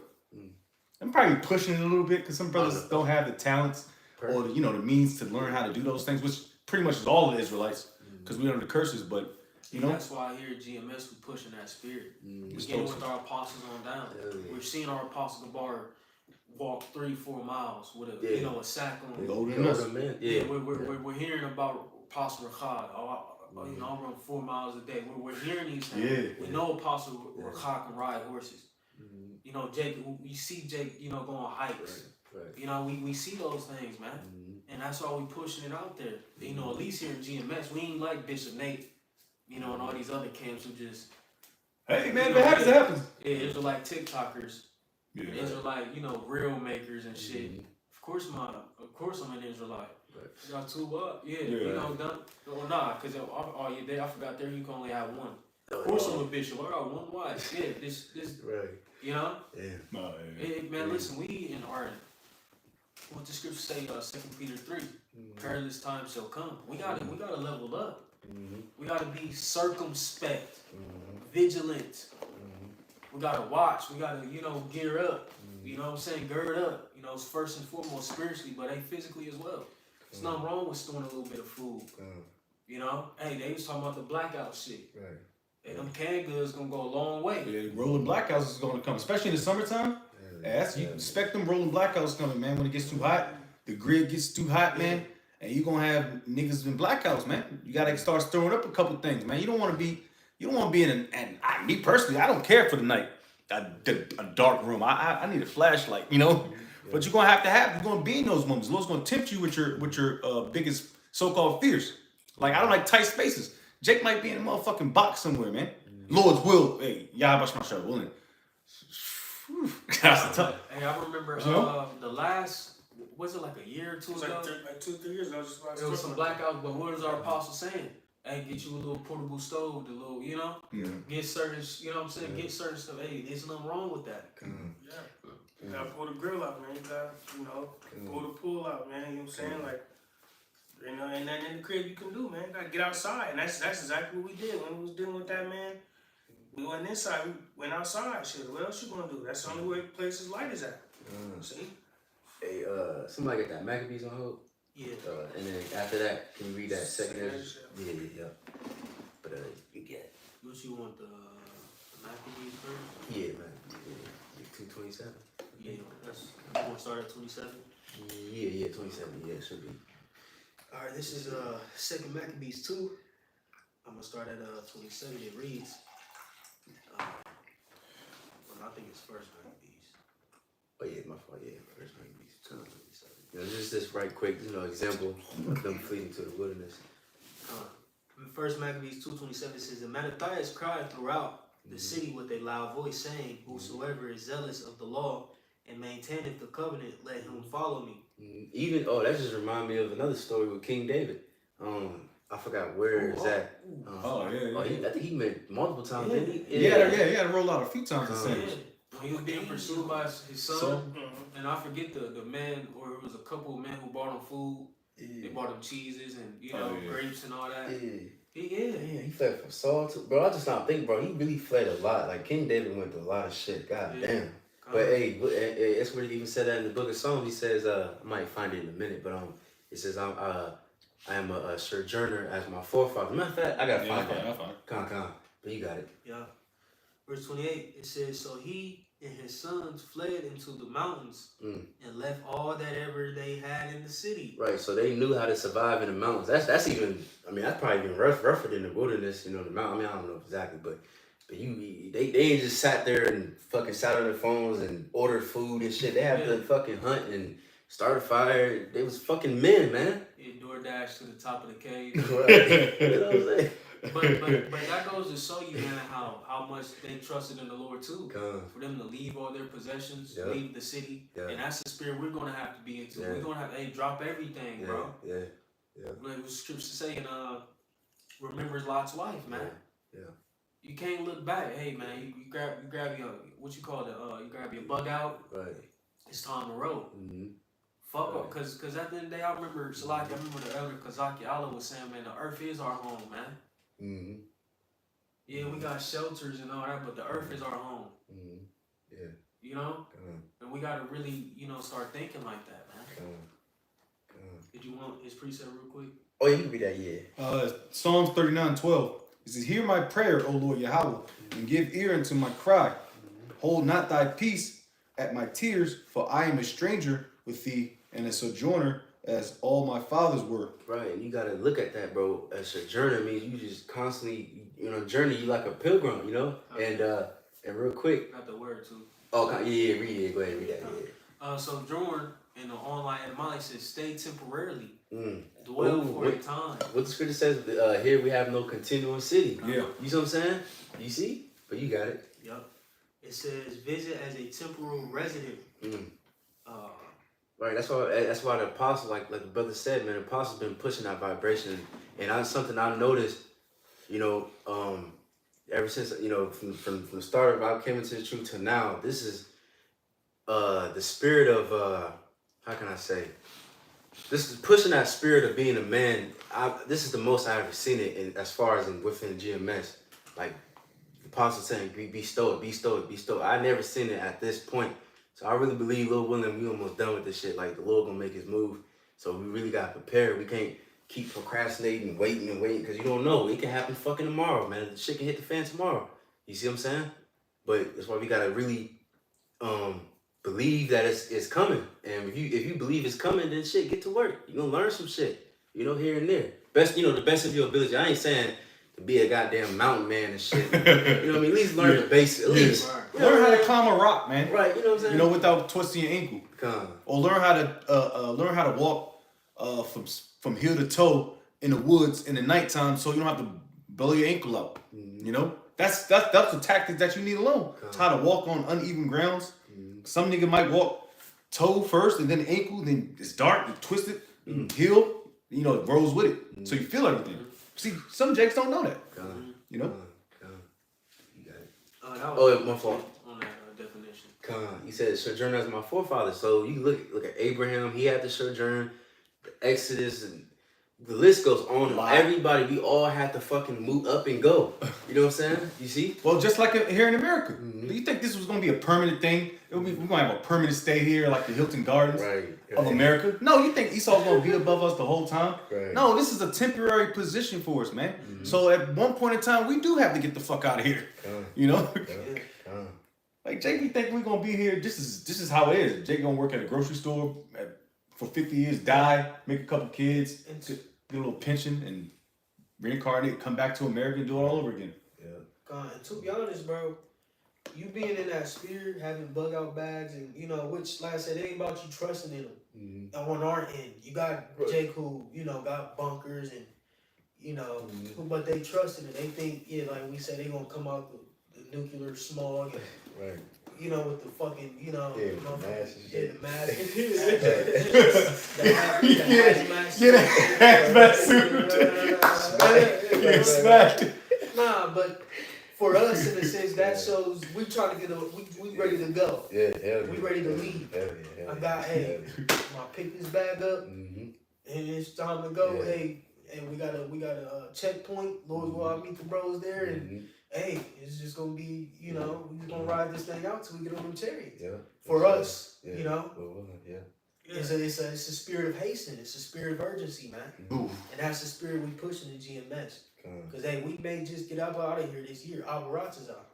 I'm probably pushing it a little bit because some brothers don't have the talents or the means to learn how to do those things, which pretty much is all of the Israelites because we under the curses. But that's why here at GMS we pushing that spirit. We getting with our apostles on down. We're seeing our apostle Gabar walk 3-4 miles with a sack on. We're hearing about Apostle Rachad. I run 4 miles a day. We're hearing these things. We know Apostle Rachad can ride horses. Jake, we see Jake, go on hikes. Right. We see those things, man. And that's why we pushing it out there. At least here in GMS, we ain't like Bishop Nate, and all these other camps who just... Hey, man, if it happens, it happens. Yeah, Israelite TikTokers. Yeah. Israelite, reel makers and shit. Of course I'm an Israelite. Right. Got 2 up. Done. Well, nah, because I forgot there you can only have 1. Of course I'm a bishop. I got 1 wife. Yeah, this right. Yeah. Man, listen, we in art. What the scripture say? 2 Peter 3. Perilous times shall come. We gotta level up. We gotta be circumspect, vigilant. We gotta watch. We gotta, gear up. You know what I'm saying? Gird up. It's first and foremost spiritually, but physically as well. There's nothing wrong with storing a little bit of food. You know, hey, they was talking about the blackout shit. Right. Hey, them canned goods gonna go a long way. Yeah, rolling blackouts is going to come, especially in the summertime. You expect them rolling blackouts coming, man. When it gets too hot, the grid gets too hot, man, and you gonna have niggas in blackouts, man. You gotta start stirring up a couple things, man. You don't want to be in me personally, I don't care for the night, a dark room. I need a flashlight, you know. But you're gonna be in those moments. The Lord's gonna tempt you with your biggest so-called fears. Like, I don't like tight spaces. Jake might be in a motherfucking box somewhere, man. Lord's will, hey, Yahabash Masha willing. That's tough. Hey, I remember the last, was it like a year or two ago? Like 2-3 years ago. There was some blackouts, but what was our apostle saying? Hey, get you a little portable stove, you know? Get certain, you know what I'm saying? Get certain stuff. Hey, there's nothing wrong with that. Yeah. You gotta pull the grill out, man. You gotta, pull the pool out, man. You know what I'm saying? Like, you know, ain't nothing in the crib you can do, man. You gotta get outside. And that's exactly what we did when we was dealing with that, man. We went inside, we went outside. Shit, what else you gonna do? That's the only way places light is at. See? Hey, somebody get that Maccabees on hold. Yeah. And then after that, can you read that second Ezra? Yeah. But you get. What you want, the Maccabees first? Yeah, man. Yeah, 227. Yeah, you want to start at 27? Yeah, 27. Yeah, it should be. All right, this is Second Maccabees 2. I'm gonna start at 27. It reads. I think it's First Maccabees. Oh yeah, my fault. Yeah, First Maccabees 227. You know, just this right quick, example of them fleeing to the wilderness. First Maccabees 2:27 says, "And Matthias cried throughout the city with a loud voice, saying, Whosoever is zealous of the law and maintaineth the covenant, let him follow me." Even that just reminded me of another story with King David. I forgot where it's at. I think he met multiple times. Yeah. Didn't he? He had to roll out a few times. He was being pursued by his son, and I forget the man, or it was a couple of men who brought him food. They brought him cheeses and grapes and all that. He fled from Saul too. Bro, I just not think, bro, he really fled a lot. Like, King David went through a lot of shit. God damn. But hey, that's where he even said that in the book of Psalms. He says, I might find it in a minute, but it says I am a sojourner as my forefather. Matter of fact, I gotta find that. Con. But you got it. Yeah. Verse 28, it says, "So he and his sons fled into the mountains and left all that ever they had in the city." Right, so they knew how to survive in the mountains. That's even, that's probably even rougher than the wilderness, the mountain. I don't know exactly, but they ain't just sat there and fucking sat on their phones and ordered food and shit. They had to fucking hunt and start a fire. They was fucking men, man. DoorDash to the top of the cave. Right. You know what I'm saying? But that goes to show you, man, how much they trusted in the Lord too. For them to leave all their possessions, leave the city, and that's the spirit we're gonna have to be into. We're gonna have to drop everything, bro. Like what Scripture saying, remember Lot's wife, man. You can't look back. Hey, man, you grab your what you call it? You grab your bug out. Right. It's time to roll. Fuck up, cause at the end of the day, I remember the elder Kazaki Allah was saying, man, the earth is our home, man. Yeah, we got shelters and all that, but the earth is our home. And we gotta really, start thinking like that, man. Did you want his precept real quick? Oh, you can read that, Psalms 39:12. It says, "Hear my prayer, O Lord Yahweh, and give ear unto my cry. Hold not thy peace at my tears, for I am a stranger with thee, and a sojourner as all my fathers were." Right, and you gotta look at that, bro. A sojourner means you just constantly, journey. You like a pilgrim, And real quick. Got the word too. Oh, yeah, read it. Go ahead, read that. Sojourn in the online etymology says stay temporarily, dwell for a time. What the scripture says, here we have no continuing city. Yeah. You see what I'm saying? You see? But you got it. Yep. It says visit as a temporal resident. Right, that's why the apostle, like the brother said, man, the apostle's been pushing that vibration, and that's something I noticed, ever since, from the start of I came into the truth to now. This is the spirit of how can I say? This is pushing that spirit of being a man. This is the most I've ever seen it as far as within GMS. Like the apostle saying, be stoic, be stoic, be stoic. I never seen it at this point. So I really believe, Lord willing, we almost done with this shit. Like, the Lord gonna make his move. So we really gotta prepare. We can't keep procrastinating, waiting, because you don't know. It can happen fucking tomorrow, man. The shit can hit the fan tomorrow. You see what I'm saying? But that's why we gotta really believe that it's coming. And if you believe it's coming, then shit, get to work. You gonna learn some shit, here and there. The best of your ability. I ain't saying to be a goddamn mountain man and shit. You know what I mean? At least learn the basics. At least learn how to climb a rock, man. Right, you know what I'm saying? Without twisting your ankle. Or learn how to walk from heel to toe in the woods in the nighttime, so you don't have to blow your ankle out. That's the tactics that you need alone. It's how to walk on uneven grounds. Some nigga might walk toe first and then ankle, then it's dark, you twist it, heel, it grows with it. So you feel everything. See, some jakes don't know that. You got it. My fault. On that definition. You said sojourn as my forefathers. So you look at Abraham, he had to sojourn, the Exodus, and the list goes on. Everybody, we all had to fucking move up and go. You know what I'm saying? You see? Well, just like here in America. Do you think this was going to be a permanent thing? We're going to have a permanent stay here like the Hilton Gardens of America? No, you think Esau's going to be above us the whole time? Right. No, this is a temporary position for us, man. So at one point in time, we do have to get the fuck out of here. Like, Jake, we think we're going to be here. This is how it is. Jake going to work at a grocery store for 50 years, die, make a couple kids, get a little pension, and reincarnate, come back to America and do it all over again. And to be honest, bro, you being in that spirit, having bug out bags, and which, like I said, it ain't about you trusting in them. On our end, you got Jake who got bunkers and but they trust in it. They think like we said, they gonna come out the nuclear smog and with the fucking the mask and shit. The mask. The hazmat suit. Smacked. Nah, but for us, in a sense, that shows we trying to we ready to go. Yeah, hell yeah. We ready to leave. Hell yeah. I got, I pick this bag up, and it's time to go. Yeah. Hey, we got a checkpoint. Lord's will I meet the bros there, and hey, it's just gonna be, we just gonna ride this thing out till we get on them chariots. Yeah. For us, Yeah. It's a spirit of hasten. It's a spirit of urgency, man. And that's the spirit we pushing in GMS. Because, hey, we may just get out of here this year. Alvarez is out.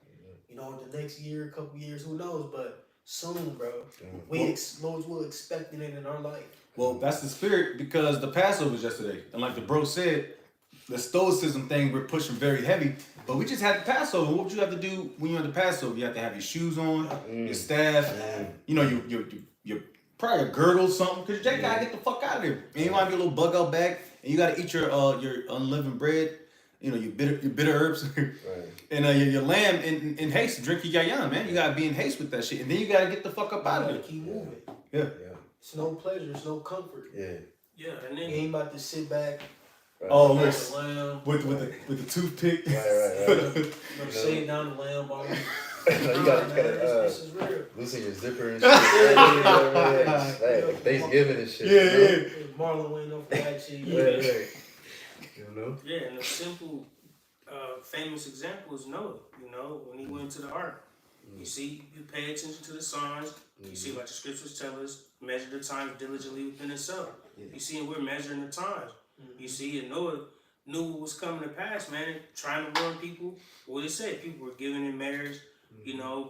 In the next year, a couple years, who knows? But soon, bro. Lord's will expecting it in our life. Well, that's the spirit because the Passover was yesterday. And like the bro said, the Stoicism thing we're pushing very heavy. But we just had the Passover. What would you have to do when you're on the Passover? You have to have your shoes on, your staff, your probably a girdle or something. Because you gotta get the fuck out of there. And you want to get a little bug out bag. And you gotta eat your unleavened bread. Your bitter herbs, and your lamb in haste. Drink your yayan, man. You gotta be in haste with that shit, and then you gotta get the fuck up out of there. Keep moving. Yeah. It's no pleasure. It's no comfort. Yeah, and then you ain't about to sit back. Oh, listen. With the toothpick. Right. Save down the lamb bone. You gotta this is real. loosen your zipper and shit. Like Thanksgiving and shit. Yeah. Marlon went up for that shit. Yeah, and a simple, famous example is Noah. When he went to the ark, you see, you pay attention to the signs. You see, like the scriptures tell us, measure the times diligently within itself. You see, and we're measuring the times. You see, and Noah knew what was coming to pass, man. Trying to warn people. What it said, people were giving in marriage,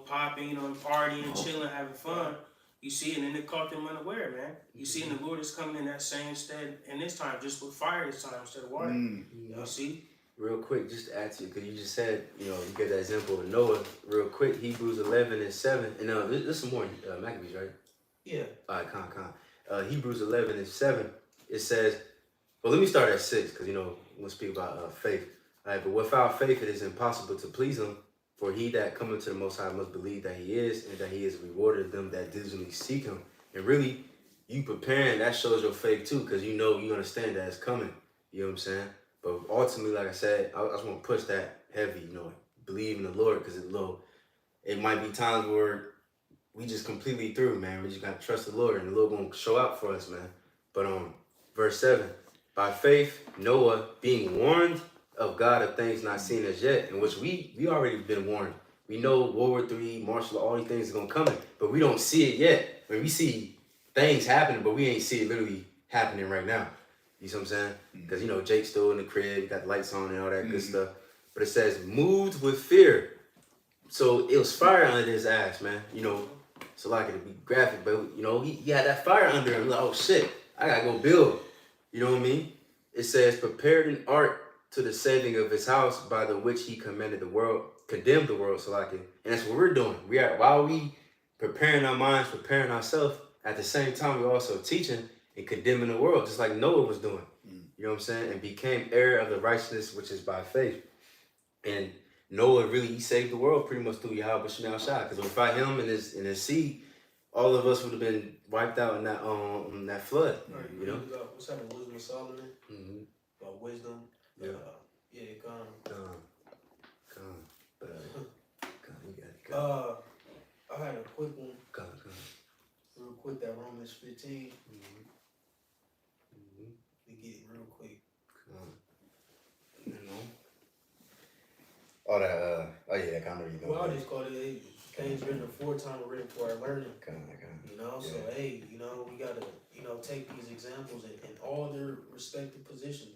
popping, partying, chilling, having fun. You see, and then it caught them unaware, man. You see, and the Lord is coming in that same stead, and this time just with fire this time instead of water. You see? Real quick, just to add to you, because you just said, you gave that example of Noah. Real quick, Hebrews 11:7. And this is more Maccabees, right? Yeah. All right, Hebrews 11:7. It says, well, let me start at 6, because, we'll speak about faith. All right, but without faith, it is impossible to please him. For he that cometh to the Most High must believe that he is, and that he is rewarded them that diligently seek him. And really, you preparing, that shows your faith too, because you understand that it's coming. You know what I'm saying? But ultimately, like I said, I just want to push that heavy, believe in the Lord, because it might be times where we just completely through, man. We just got to trust the Lord, and the Lord going to show out for us, man. But verse 7, by faith, Noah, being warned of God of things not seen as yet, in which we already been warned. We know World War III, martial law, all these things are going to come, but we don't see it yet. I mean, we see things happening, but we ain't see it literally happening right now. You see what I'm saying? Because, you know, Jake's still in the crib, got the lights on and all that good stuff. But it says, moved with fear. So it was fire under his ass, man. You know, so like it'd be graphic, but, you know, he had that fire under him. Like, oh, shit, I got to go build. You know what I mean? It says, prepared an ark to the saving of his house by the which he condemned the world, so like it. And that's what we're doing. While we preparing our minds, preparing ourselves, at the same time, we're also teaching and condemning the world, just like Noah was doing. You know what I'm saying? And became heir of the righteousness which is by faith. And Noah really, he saved the world pretty much through Yahweh Shemel Shai. Because without him and his seed, all of us would have been wiped out in that flood. Right, You know? What's happening? Wisdom of Solomon? About wisdom. Yeah. Come. But you got it. I had a quick one. Come. Real quick, that Romans 15. We get it real quick. You know? All that, oh yeah, kind of, you know. Well, I just call it, things written aforetime were written for our learning. You know, so hey, you know, we gotta, you know, take these examples in all their respective positions,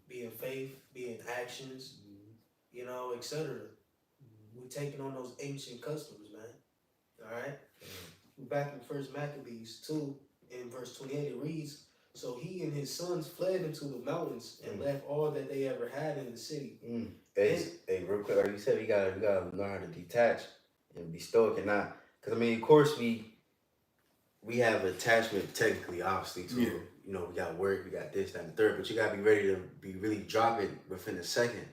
be in faith, be in actions, you know, etc. We're taking on those ancient customs, man. All right. Back in First Maccabees 2, in verse 28, it reads, so he and his sons fled into the mountains and left all that they ever had in the city. Hey, real quick, like you said, we gotta learn how to detach and be stoic and not, because I mean, of course we have attachment technically, obviously, to you know, we got work, we got this, that, and the third, but you gotta be ready to be really drop it within a second.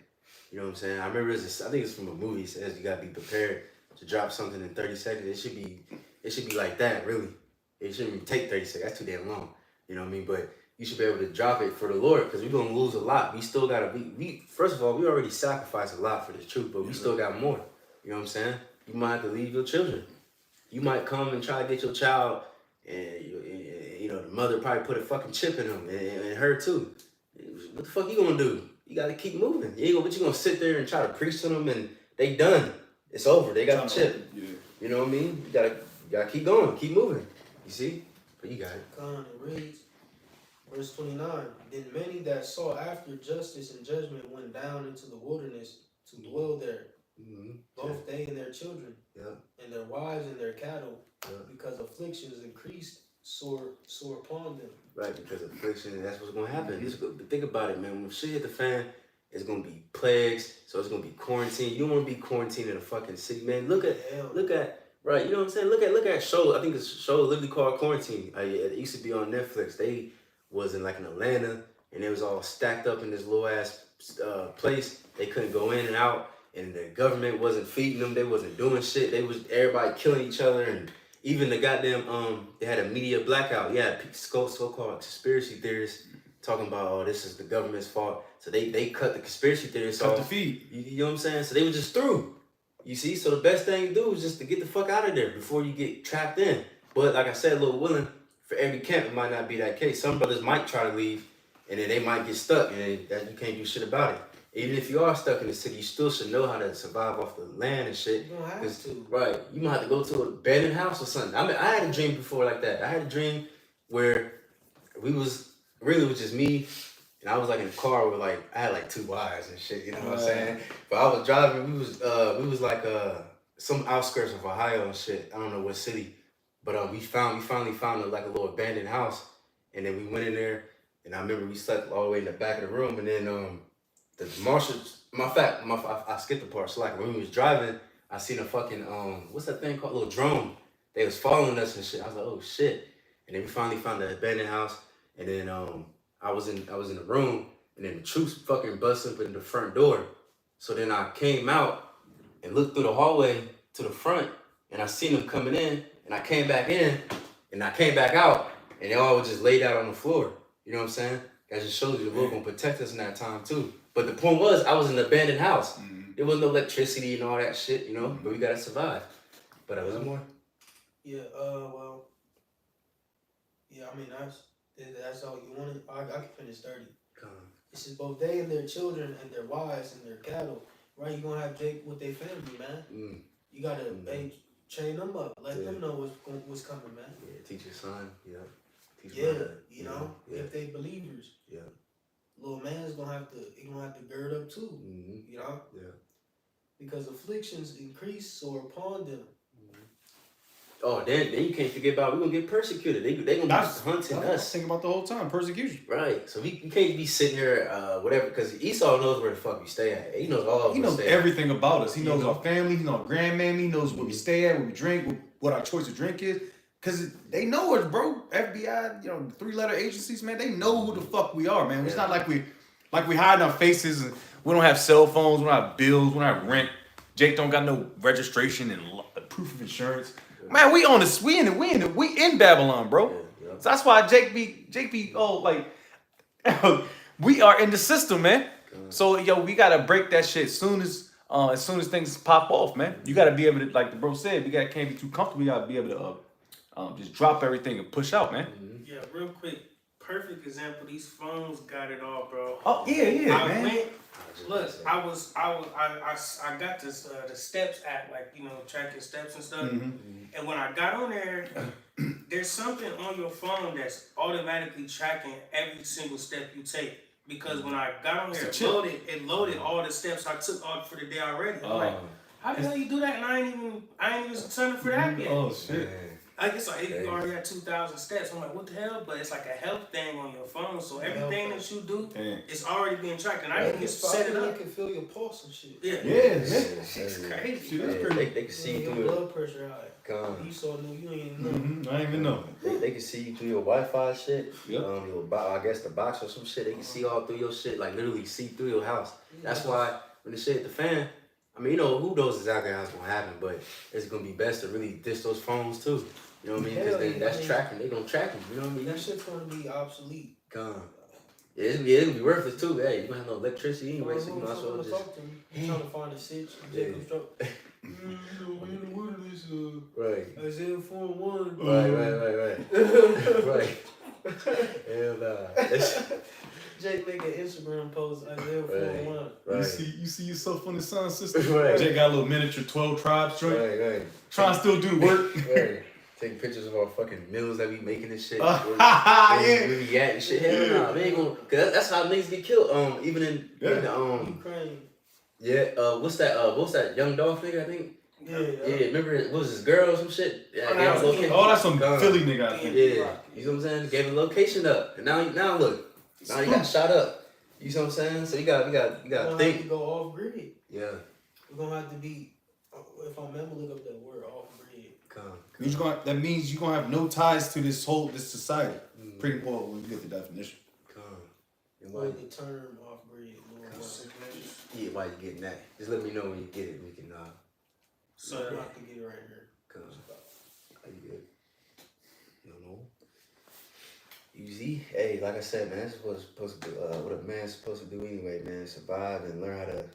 You know what I'm saying? I remember I think it's from a movie. It says you gotta be prepared to drop something in 30 seconds. It should be like that, really. It shouldn't even take 30 seconds. That's too damn long. You know what I mean? But you should be able to drop it for the Lord, because we're gonna lose a lot. We still gotta be. First of all, we already sacrificed a lot for the truth, but we still got more. You know what I'm saying? You might have to leave your children. You might come and try to get your child, and you know the mother probably put a fucking chip in them, and her too. What the fuck you gonna do? You gotta keep moving. But you gonna sit there and try to preach to them, and they done. It's over. They got the chip. You know what I mean? You gotta keep going, keep moving. You see? But you got it. It reads, verse 29, then many that sought after justice and judgment went down into the wilderness to dwell there, both they and their children, and their wives and their cattle, because afflictions increased sore upon them. Right, because affliction, that's what's going to happen. Think about it, man. When shit hit the fan, it's going to be plagues, so it's going to be quarantine. You don't want to be quarantined in a fucking city, man. Look at, right, you know what I'm saying? Look at show. I think it's a show literally called Quarantine. It used to be on Netflix. They was in like in Atlanta, and it was all stacked up in this little ass place. They couldn't go in and out, and the government wasn't feeding them. They wasn't doing shit. They was everybody killing each other, and even the goddamn they had a media blackout. Yeah, so-called conspiracy theorists talking about, oh, this is the government's fault. So they cut the conspiracy theorists off. Cut the feed. You know what I'm saying? So they were just through. You see? So the best thing to do is just to get the fuck out of there before you get trapped in. But like I said, Lord willing, for every camp, it might not be that case. Some brothers might try to leave, and then they might get stuck, and that you can't do shit about it. Even if you are stuck in the city, you still should know how to survive off the land and shit. You don't have to. Right. You might have to go to an abandoned house or something. I mean, I had a dream before like that. I had a dream where it was just me, and I was like in a car with like, I had like 2 wives and shit, you know what I'm saying? But I was driving, we was like some outskirts of Ohio and shit. I don't know what city. But we finally found a little abandoned house, and then we went in there, and I remember we slept all the way in the back of the room, and then the marshals, I skipped the part. So like when we was driving, I seen a fucking what's that thing called? A little drone. They was following us and shit. I was like, oh shit. And then we finally found the abandoned house, and then I was in the room, and then the troops fucking busted up in the front door. So then I came out and looked through the hallway to the front, and I seen them coming in. And I came back in, and I came back out, and they all just laid out on the floor. You know what I'm saying? That just shows you the Lord gonna protect us in that time too. But the point was, I was in an abandoned house. There was no electricity and all that shit, you know. But we gotta survive. But was more. Yeah. Well. Yeah. I mean, that's all you wanted. I can finish 30. This is both they and their children and their wives and their cattle. Right? You gonna have Jake with their family, man. You gotta train them up. Let them know what's coming, man. Yeah, teach your son. Yeah. Teach you know, if they believers. Yeah. have to gird up too. You know? Yeah. Because afflictions increase sore upon them. Oh, then you can't forget about we're gonna get persecuted. They gonna be hunting I was us. thinking about the whole time persecution. Right. So we can't be sitting here, whatever, because Esau knows where the fuck we stay at. He knows all of He us. knows everything about us. He knows our family. He knows our grandmammy. He knows where we stay at, where we drink, what our choice of drink is. Cause they know us, bro. FBI, 3-letter agencies, man. They know who the fuck we are, man. It's not like we hiding our faces. And we don't have cell phones. We don't have bills. We don't have rent. Jake don't got no registration and proof of insurance. Man, we in Babylon, bro. Yeah. So that's why Jake be we are in the system, man. So we gotta break that shit as soon as things pop off, man. You gotta be able to, like the bro said, can't be too comfortable. You gotta be able to just drop everything and push out, man. Yeah, real quick. Perfect example. These phones got it all, bro. Oh yeah, man. I got this the steps app, tracking steps and stuff. And when I got on there, there's something on your phone that's automatically tracking every single step you take. Because when I got on there, it loaded all the steps I took off for the day already. I'm like, how the hell you do that? And I ain't even signed up for that yet. Oh shit. I guess you already had 2,000 steps. I'm like, what the hell? But it's like a health thing on your phone, so everything that you do, it's already being tracked. And I didn't just set it up. You can feel your pulse and shit. Yeah. It's crazy. They can see your through blood pressure high. You saw new, you ain't even know. I didn't even know. They can see you through your Wi-Fi shit. Yep. I guess the box or some shit. They can see all through your shit, like literally see through your house. That's why when the shit hit the fan, I mean, who knows exactly how it's gonna happen, but it's gonna be best to really dish those phones too. You know what I mean? Because that's tracking. They gonna track you. You know what I mean? That shit's gonna be obsolete. Gone. Yeah, it's gonna be worthless too. Hey, you gonna have no electricity anyway, so you might as well just. I'm trying to find a sitch. Right. Isaiah 4:1. Right. Hell nah. Jake make an Instagram post. Isaiah 4:1. Right. You see yourself on the sun, sister. Right. Jake got a little miniature 12 tribes joint. Right. Trying to still do work. Right. Taking pictures of our fucking meals that we making and shit. Yeah. Where we at and shit. Hell nah, they ain't gonna. Cause that's how niggas get killed. Even in the Ukraine. Yeah. What's that young Dolph nigga? I think. Yeah. Remember what was his girl or some shit? Yeah, that's some Philly nigga. I think. Yeah. You know what I'm saying? Gave a location up, and now look. Now he got shot up. You know what I'm saying? So you got to think. Have to go off grid. Yeah. We're gonna have to be. If I'm ever look up that word, off grid. That means you're gonna have no ties to this society. Pretty well when you get the definition. Or the term off grid. Yeah, why you getting that? Just let me know when you get it. We can So I can get it right here. How you good? You don't know? Easy. Hey, like I said, man, that's what's supposed to do. What a man's supposed to do anyway, man. Survive and learn how to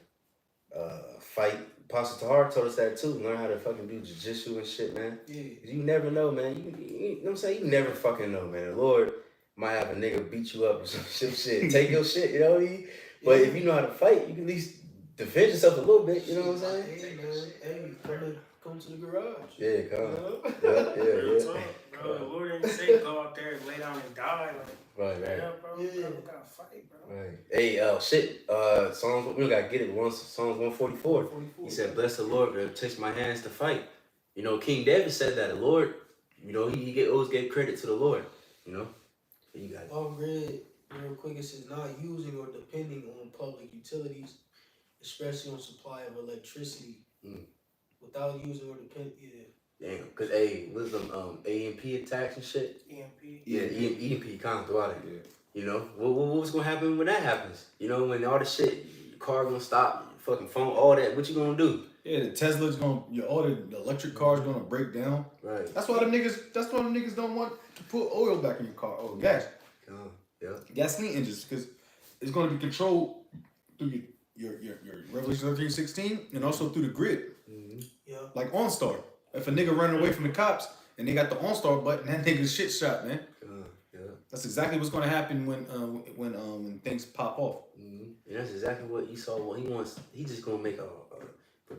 fight. Pastor Tahar told us that too. Learn how to fucking do jiu-jitsu and shit, man. Yeah. You never know, man. You know what I'm saying? You never fucking know, man. The Lord might have a nigga beat you up or some shit. Take your shit, you know what I mean? But if you know how to fight, you can at least defend yourself a little bit, you know what I'm saying? Hey, man. Hey, come to the garage. Yeah, come. Real talk, bro. The Lord didn't say go out there and lay down and die. Right. Yeah, bro. We gotta fight, bro. Right. Hey, Psalms, we don't gotta get it once. Psalms 144. He said, bless the Lord that takes my hands to fight. You know, King David said that the Lord, he always gave credit to the Lord, you know? So you got it. Off grid, real quick, it says not using or depending on public utilities, especially on supply of electricity. Without using or depending, Damn, cause what's them AMP attacks and shit? EMP. Yeah, EMP kind throughout it. Yeah. You know, what's gonna happen when that happens? You know, when all the shit, your car gonna stop, your fucking phone, all that. What you gonna do? Yeah, the Tesla's the electric car's gonna break down. Right. That's why the niggas don't want to put oil back in your car or gas. Yeah. Gasoline engines, because it's gonna be controlled through your Revelation 13:16 and also through the grid. Yeah. Like OnStar. If a nigga running away from the cops and they got the OnStar button, that nigga's shit shot, man. Yeah. That's exactly what's gonna happen when things pop off. And that's exactly what Esau wants. He wants. He just gonna make the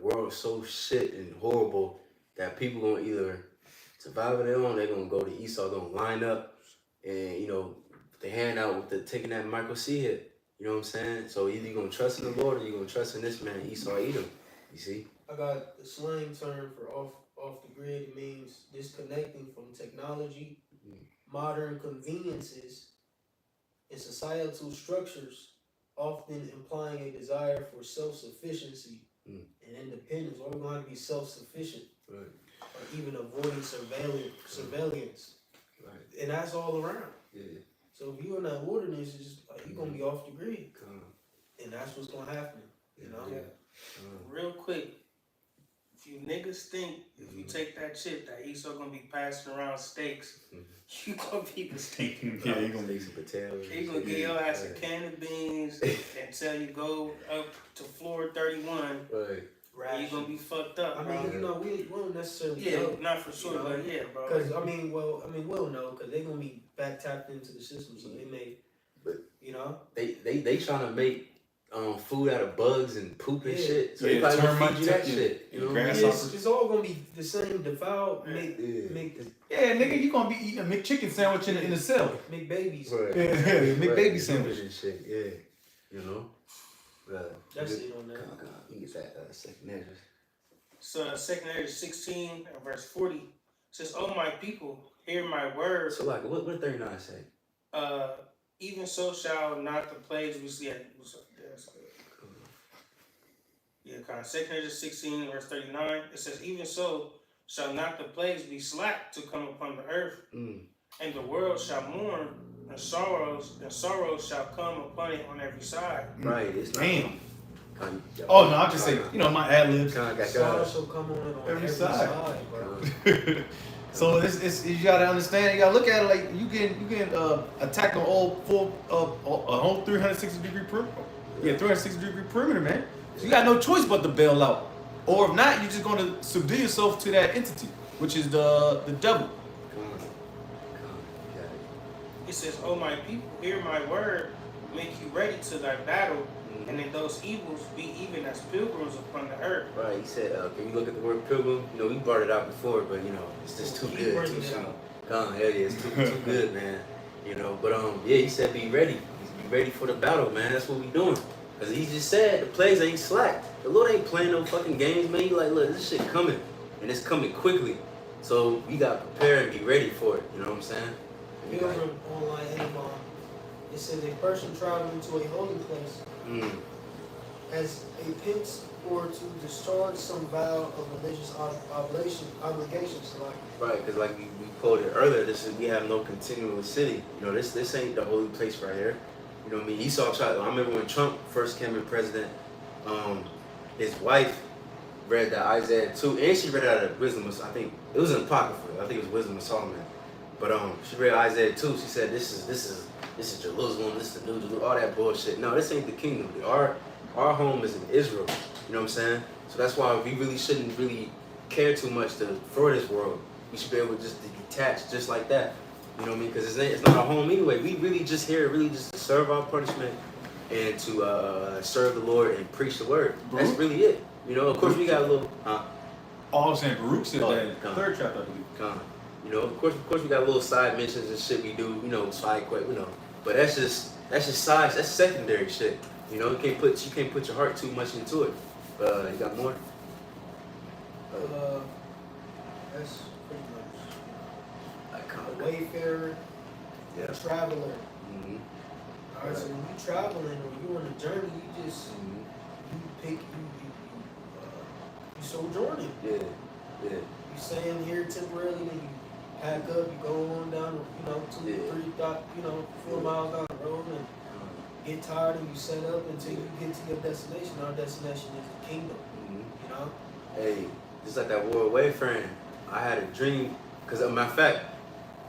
world so shit and horrible that people gonna either survive on their own. They're gonna go to Esau, gonna line up, and the hand out with taking that Michael C hit. You know what I'm saying? So either you're gonna trust in the Lord or you're gonna trust in this man, Esau Edom. You see? I got the slang term for off the grid. It means disconnecting from technology, modern conveniences, and societal structures, often implying a desire for self-sufficiency and independence. Or we're going to be self-sufficient, Right. or even avoiding surveillance. Right. And that's all around. Yeah. So if you're in that wilderness, it's just like you're gonna be off the grid, and that's what's gonna happen. You know. Yeah. Real quick, if you niggas think if you take that shit that Esau gonna be passing around steaks, you gonna be mistaken. Yeah, you gonna make some potatoes. He gonna get your ass a can of beans and tell you go up to floor 31. Right. And you gonna be fucked up, I bro. mean, you know, we won't necessarily Yeah, know, not for sure, you know? but yeah, bro. Because we'll know because they're gonna be back tapped into the system, so they may, But you know, they trying to make food out of bugs and poop and Yeah. shit. So Yeah, they probably gonna termite feed you that yeah. shit. You know what I mean? Grasshoppers. it's all gonna be the same defiled, make Yeah, nigga, you gonna be eating a McChicken sandwich in the cell. make babies. Right. Yeah, McBaby sandwich. And shit. Yeah. You know. That's it on that. Come on. You get that second address. So 2 Ezra 16 and verse 40 says, "Oh my people, hear my word. So like, what did 39 say? Even so shall not the plagues we see at." Yeah, kind of 2 Ezra 16 verse 39. It says, "Even so shall not the plagues be slack to come upon the earth, and the world shall mourn, and sorrows shall come upon it on every side." Right. It's not. Damn. Oh no, I'm just saying, you know, my ad libs. Sorrow shall come on every side, bro. So it's you gotta understand, you gotta look at it like you can attack a whole 360 degree perimeter. Yeah, 360 degree perimeter, man. So you got no choice but to bail out. Or if not, you're just gonna subdue yourself to that entity, which is the devil. It says, "Oh my people, hear my word, make you ready to thy battle, and in those evils be even as pilgrims upon the earth." Right, he said, can you look at the word pilgrim? You know, we brought it out before, but you know, it's just too good, too soon. Hell yeah, it's too good, man. You know, but yeah, he said be ready. Be ready for the battle, man. That's what we doing. Cause he just said the plays ain't slack. The Lord ain't playing no fucking games, man. He like, look, this shit coming, and it's coming quickly. So we gotta prepare and be ready for it. You know what I'm saying? Pilgrim online Amon. It says a person traveling to a holy place as a penance or to discharge some vow of religious obligations. Right, because like we quoted earlier, we have no continuous city. You know, this ain't the holy place right here. You know what I mean? Esau tried. I remember when Trump first came in president, his wife read the Isaiah 2, and she read it out of Wisdom of, I think it was an apocrypha. I think it was Wisdom of Solomon. But she read Isaiah 2. She said, "This is Jerusalem. This is the new Jerusalem. All that bullshit. No, this ain't the kingdom. Our home is in Israel. You know what I'm saying? So that's why we really shouldn't really care too much for this world. We should be able just to detach just like that. You know what I mean? Because it's not our home anyway. We really just here, really just to serve our punishment and to serve the Lord and preach the word. That's really it. You know, of course we got a little. All I'm saying, Baruch said that in the third chapter, I believe. You know, of course we got little side mentions and shit we do. You know, side quest. You know, but that's just side. That's secondary shit. You know, you can't put your heart too much into it. You got more? That's pretty much. Wayfarer, traveler. All right, so when you traveling or you on a journey, you just you sojourning. Yeah. You staying here temporarily, then you pack up, you go on down, 4 miles down the road, and get tired, and you set up until you get to your destination. Our destination is the kingdom. You know. Hey, just like that war wayfaring, I had a dream. Cause a matter of fact,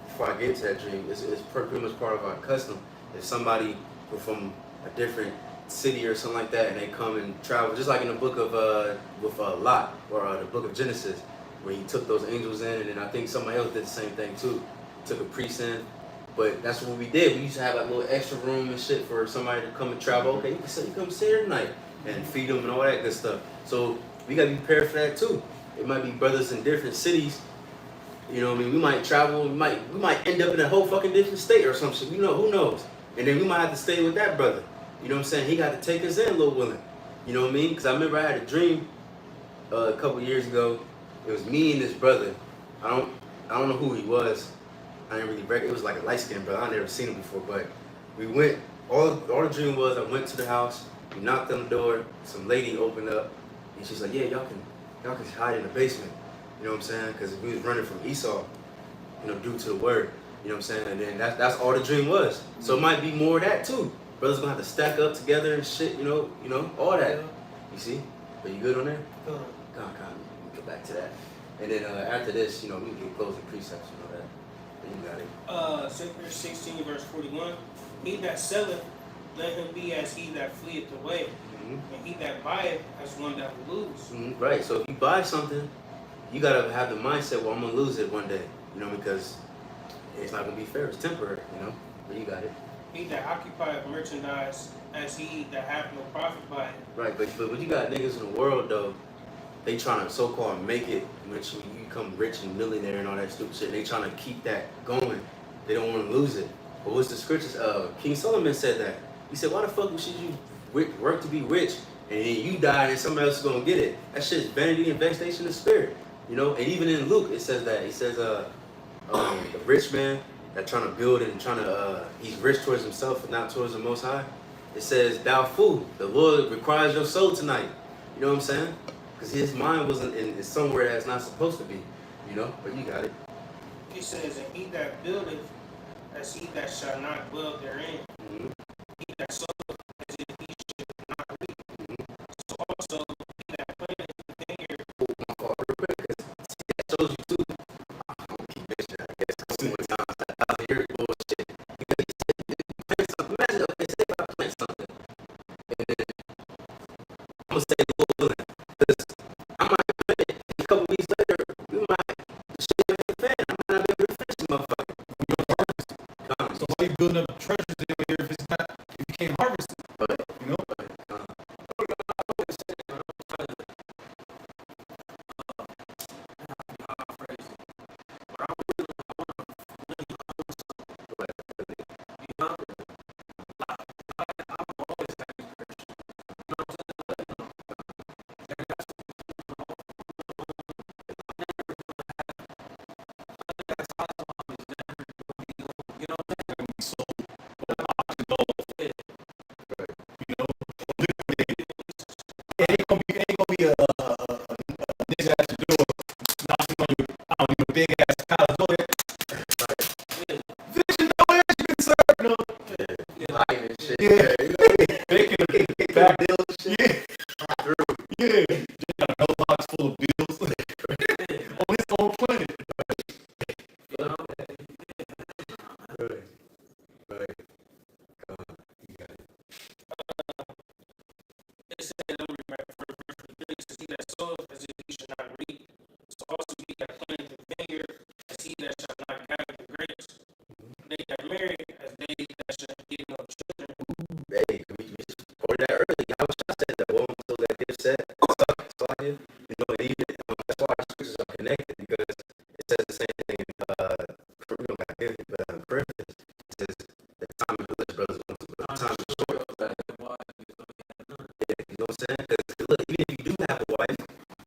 before I get to that dream, it's pretty much part of our custom. If somebody from a different city or something like that, and they come and travel, just like in the book of with Lot or the book of Genesis, where he took those angels in, and then I think somebody else did the same thing too. Took a priest in, but that's what we did. We used to have like a little extra room and shit for somebody to come and travel. Okay, you come stay here tonight and feed them and all that good stuff. So we gotta be prepared for that too. It might be brothers in different cities. You know what I mean? We might travel. We might end up in a whole fucking different state or some shit. You know, who knows? And then we might have to stay with that brother. You know what I'm saying? He got to take us in, Lord willing. You know what I mean? Because I remember I had a dream a couple years ago. It was me and this brother. I don't know who he was. I didn't really recognize. It was like a light skinned brother. I never seen him before. But we went. All the dream was I went to the house. We knocked on the door. Some lady opened up, and she's like, "Yeah, y'all can hide in the basement." You know what I'm saying? Because we was running from Esau. You know, due to the word. You know what I'm saying? And then that's all the dream was. So it might be more of that too. Brothers gonna have to stack up together and shit. You know, all that. You see? Are you good on that? Come Come. We get back to that. And then after this, you know, we can get closing precepts. You know that. You got it. 2 Corinthians 16, verse 41. He that selleth, let him be as he that fleeth away, and he that buyeth as one that will lose. Mm-hmm. Right. So if you buy something, you gotta have the mindset, well, I'm gonna lose it one day. You know, because it's not gonna be fair. It's temporary. You know. But you got it. He that occupieth merchandise, as he that hath no profit by it. Right. But when you got niggas in the world though, they trying to so-called make it when you become rich and millionaire and all that stupid shit. They trying to keep that going. They don't want to lose it. But what's the scriptures? King Solomon said that. He said, why the fuck should you work to be rich and then you die and somebody else is going to get it? That shit is vanity and vexation of spirit. You know? And even in Luke, it says that. It says the rich man that trying to build and trying to, he's rich towards himself and not towards the Most High. It says, thou fool, the Lord requires your soul tonight. You know what I'm saying? Because his mind wasn't in somewhere that's not supposed to be, you know? But you got it. He says, and he that buildeth, as he that shall not dwell therein. Mm-hmm. He that soweth, as if he should not reap. So also, he that planteth the vineyard. That shows you too. I'm gonna keep mentioning that. I guess too many times. I hear bullshit. Because he said, plant something. Imagine, okay, say if I plant something. And then I'm gonna say, Lord willing. Because I might plant it. And a couple weeks later, we might shit hit the fan. I might not be able to finish this motherfucker. So why you building up treasures in here if you can't harvest it? But, You know? It ain't gonna be a nigga at the door knocking on your, I don't know, big ass college. Go ahead. Vision, no way you can serve, no. lying and shit. Yeah. You know what I mean? Making back Bills shit. Yeah. Just got a mailbox full of bills on his own planet. Right. You got it. It said, as he that soweth, as if he should not reap. So also he that planteth the vineyard, as he that shall not gather the grapes. They that marry, as they that shall give no children. Hey, we just quoted that earlier. I was trying to say that woman so that gift set. Saw him. You know, and even that's why our scriptures are connected because it says the same thing. We don't got it, but Corinthians it says the time is good, brothers. The time is short. Yeah, you know what I'm saying? Because look, even if you do have a wife,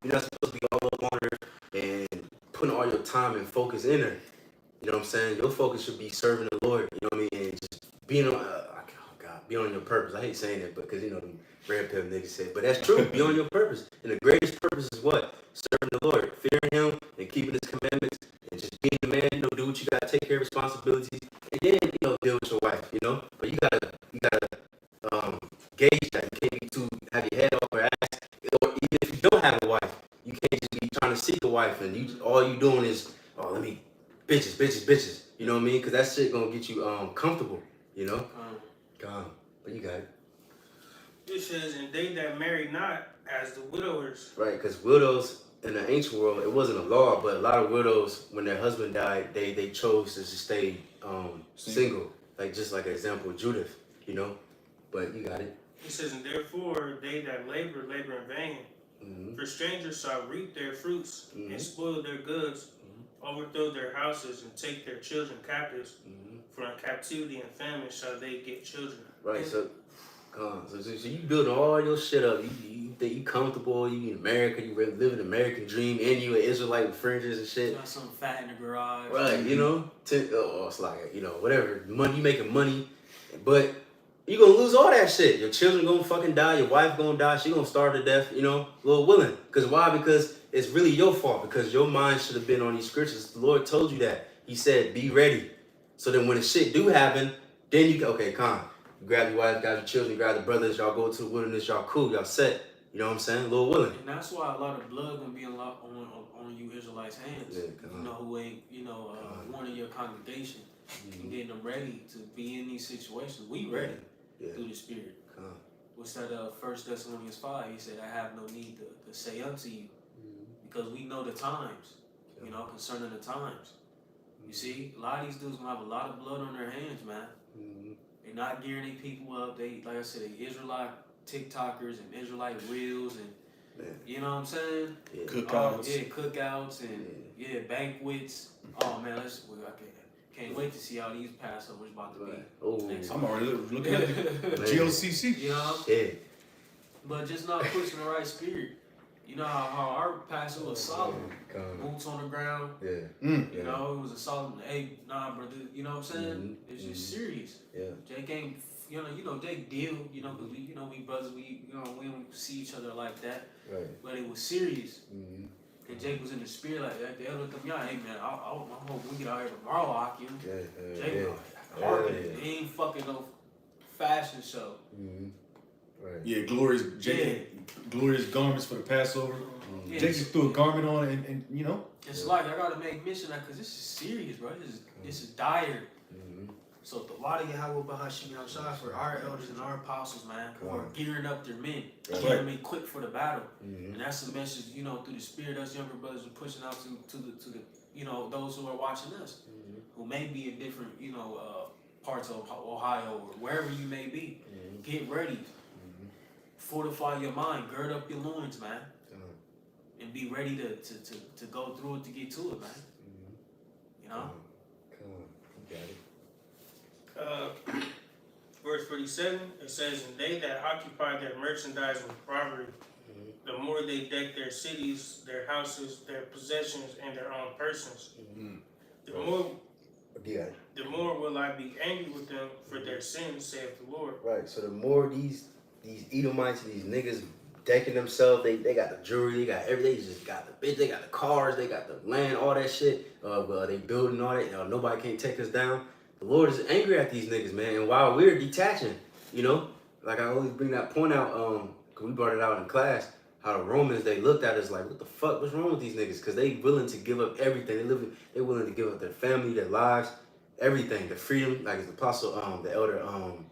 you're not supposed to be all up on her and putting all your time and focus in her. You know what I'm saying? Your focus should be serving the Lord. You know what I mean? And just being on, be on your purpose. I hate saying it, because you know them red pill niggas say it, but that's true. Be on your purpose, and the greatest purpose is what? Serving the Lord, fearing Him, and keeping His commandments, and just being a man. You know, do what you gotta, take care of responsibilities, and then deal with your wife. You know, but you gotta gauge that. You can't be too have your head off her ass, or even if you don't have a wife, you can't just be trying to seek a wife, and all you doing is let me bitches. You know what I mean? Because that shit gonna get you comfortable. You know. But you got it. It says, and they that marry not, as the widowers. Right, because widows in the ancient world, it wasn't a law, but a lot of widows, when their husband died, they chose to just stay single. Like just like an example, Judith, you know. But you got it. It says, and therefore they that labor in vain. Mm-hmm. For strangers shall reap their fruits, Mm-hmm. and spoil their goods, overthrow their houses, and take their children captives. Mm-hmm. For in captivity and famine shall they get children. Right, so So you building all your shit up. You think you comfortable. You in America. You live an American dream, and you an Israelite with fringes and shit. Got some fat in the garage. Right, you know, it's like, you know, whatever. Money, you making money, but you gonna lose all that shit. Your children gonna fucking die. Your wife gonna die. She gonna starve to death. You know, Lord willing. Because why? Because it's really your fault. Because your mind should have been on these scriptures. The Lord told you that. He said, "Be ready." So then when the shit do happen, then you okay, calm. You grab your wife, grab your children, grab the brothers. Y'all go to the wilderness. Y'all cool. Y'all set. You know what I'm saying? Lord willing. And that's why a lot of blood gonna be a lot on you Israelites' hands. Yeah, you know who ain't one of your congregation and getting them ready to be in these situations. We ready through the Spirit. What's that? 1 Thessalonians 5. He said, "I have no need to say unto you, because we know the times. You know, concerning the times. You see, a lot of these dudes gonna have a lot of blood on their hands, man. They're not gearing their people up. They, like I said, they Israelite TikTokers and Israelite reels and you know what I'm saying? Cookouts. Cookouts and banquets. Oh man, I can't wait to see how these Passovers about to be. I'm already looking at the GOCC. You know? Yeah. But just not pushing the right spirit. You know how our Passover was solid. Boots on the ground. You know, it was a solid, hey, nah, brother. You know what I'm saying? It's just serious. Jake ain't, you know, Jake deal, you know, because we brothers, we don't see each other like that. Right. But it was serious. And Jake was in the spirit like that. They looked at me, hey man, I hope we get out here tomorrow, Hakeem. Jake harking. He ain't fucking no fashion show. Right. Yeah, glorious garments for the Passover. Jake just threw a garment on and you know. It's like I gotta make mention that because this is serious, bro. This is dire. So the Wadi Yahweh Bahashim Yahshua for our elders and our apostles, man, who are gearing up their men, gearing them in quick for the battle. And that's the message, you know, through the spirit us younger brothers are pushing out to the you know, those who are watching us, who may be in different, you know, parts of Ohio or wherever you may be. Get ready. Fortify your mind, gird up your loins, man. And be ready to go through it to get to it, man. You know? Verse 47, it says, "And they that occupy their merchandise with robbery, the more they deck their cities, their houses, their possessions, and their own persons, the more will I be angry with them for their sins, saith the Lord." Right. So the more these Edomites and these niggas decking themselves, they got the jewelry, they got everything. They just got the bitch, they got the cars, they got the land, all that shit. They building all that. Nobody can't take us down. The Lord is angry at these niggas, man. And while we're detaching, you know, like I always bring that point out, cause we brought it out in class, how the Romans, they looked at us like, what the fuck, what's wrong with these niggas? Cause they willing to give up everything. They willing to give up their family, their lives, everything, their freedom. Like the apostle, the elder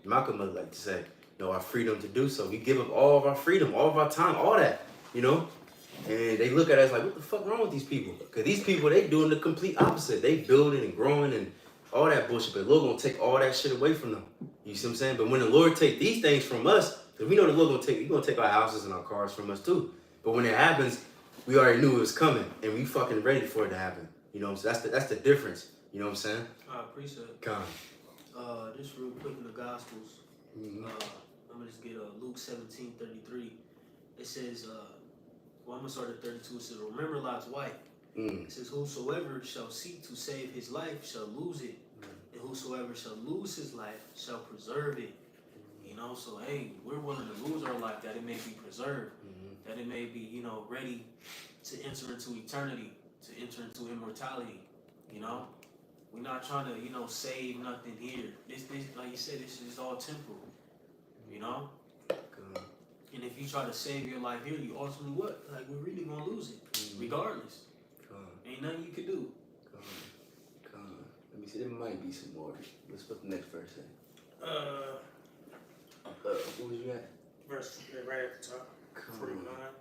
Malcolm would like to say, our freedom to do so. We give up all of our freedom, all of our time, all that, you know? And they look at us like, what the fuck wrong with these people? Because these people, they doing the complete opposite. They building and growing and all that bullshit. But the Lord gonna take all that shit away from them. You see what I'm saying? But when the Lord take these things from us, because we know the Lord gonna take our houses and our cars from us too. But when it happens, we already knew it was coming. And we fucking ready for it to happen. You know what I'm saying? That's the difference. You know what I'm saying? I appreciate it. Come. Just real quick in the Gospels. I'm gonna just get Luke 17:33. It says, I'm gonna start at 32. It says, "Remember Lot's wife." It says, "Whosoever shall seek to save his life shall lose it, and whosoever shall lose his life shall preserve it." You know, so hey, we're willing to lose our life that it may be preserved, that it may be, you know, ready to enter into eternity, to enter into immortality. You know, we're not trying to, you know, save nothing here. This like you said, this is all temporal. You know? And if you try to save your life here, you ultimately what? Like, we're really gonna lose it, regardless. Ain't nothing you can do. Let me see, there might be some more. Let's put the next verse in. What was you at? Verse right at the top. 49.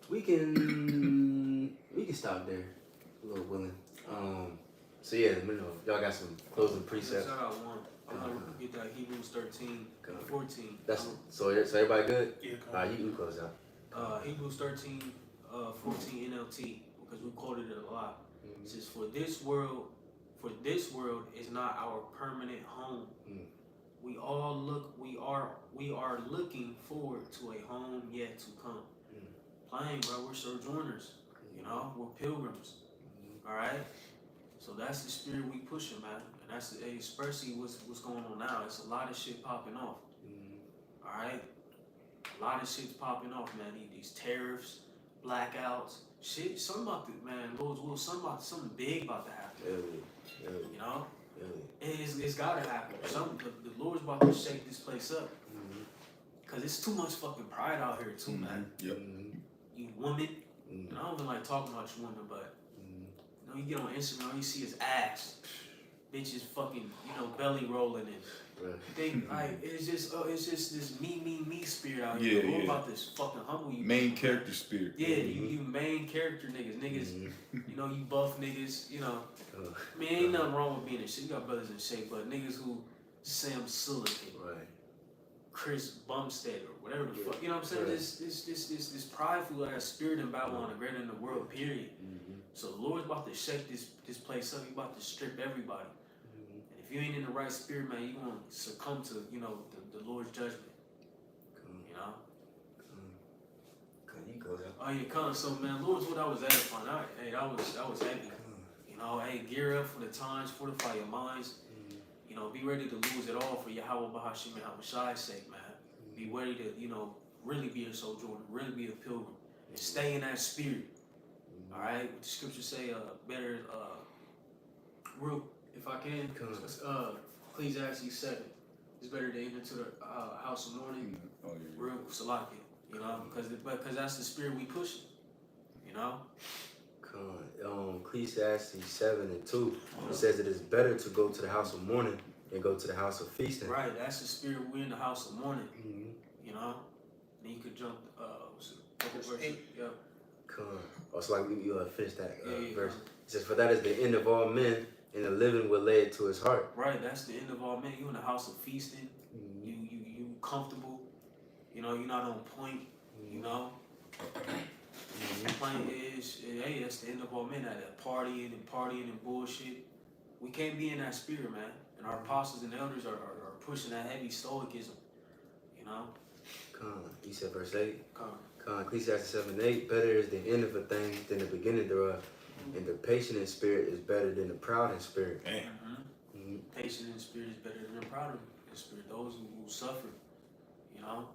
We can stop there. A little willing. So yeah, y'all got some closing precepts. I got one. I'm gonna get that Hebrews 13, 14. So everybody good? Yeah. You can close out. Hebrews 13, 14 NLT, because we quoted it a lot. It says, "For this world is not our permanent home, we are looking forward to a home yet to come. Plain, bro, we're sojourners. You know, we're pilgrims. All right. So that's the spirit we pushing, man, and that's especially what's going on now. It's a lot of shit popping off. All right. A lot of shit's popping off, man. These tariffs, blackouts, shit. Something about the man, Lord's will. Something big about to happen. You know, it's gotta happen. The Lord's about to shake this place up. Cause it's too much fucking pride out here too, man. Yep. You woman, and I don't even like talking about you women, but you know, you get on Instagram, you see his ass, bitches fucking, you know, belly rolling and. They like it's just this me spirit out here. We're about this fucking humble you. Main character spirit. Yeah, you main character niggas. You know, you buff niggas. You know, I mean, ain't nothing wrong with being in shape. You got brothers in shape, but niggas who Sam Silicon, Chris Bumstead or whatever the fuck. You know what I'm saying? This prideful ass spirit in Babylon, the greater in the world. Period. So the Lord's about to shake this place up. He's about to strip everybody. If you ain't in the right spirit, man, you gonna succumb to, you know, the Lord's judgment. You know? Oh yeah, come. So man, Lord's what I was edifying. Hey, that was heavy. You know, hey, gear up for the times, fortify your minds. You know, be ready to lose it all for Yahweh Bahashim and Hamashai's sake, man. Be ready to, you know, really be a sojourner, really be a pilgrim. And stay in that spirit. Alright? What the scriptures say, better real. If I can, Ecclesiastes 7 is better to enter to the house of mourning. Real Salakia, you know, because that's the spirit we pushing, you know. Ecclesiastes 7:2 it says it is better to go to the house of mourning than go to the house of feasting. Right, that's the spirit we're in the house of mourning. You know, then you could jump. Verse 8. Yeah. Oh, so like you finished that verse. It says, "For that is the end of all men." And the living will lay it to his heart. Right, that's the end of all men. You in the house of feasting. You comfortable. You know, you're not on point. You know. Point is, hey, that's the end of all men. That partying and bullshit. We can't be in that spirit, man. And our apostles and elders are pushing that heavy stoicism. You know. You said verse 8. Ecclesiastes 7:8. Better is the end of a thing than the beginning thereof. And the patient in spirit is better than the proud in spirit. Patient in spirit is better than the proud in spirit. Those who suffer, you know.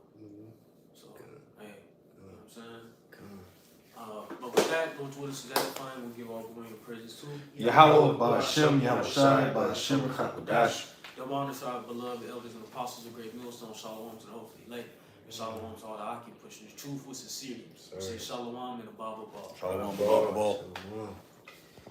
So, hey, you know what I'm saying? But with that, Lord, what is edifying? We'll give all glory and praises to Yahweh, Ba'ashem, Yahushai, Ba'ashem, Chakodash. Double honor to our beloved elders and apostles of Great Millstone. Shalom to the hopefully elect. And shalom to all the occupants pushing this truth with sincerity. Say shalom and above. Shalom, above. Shalom.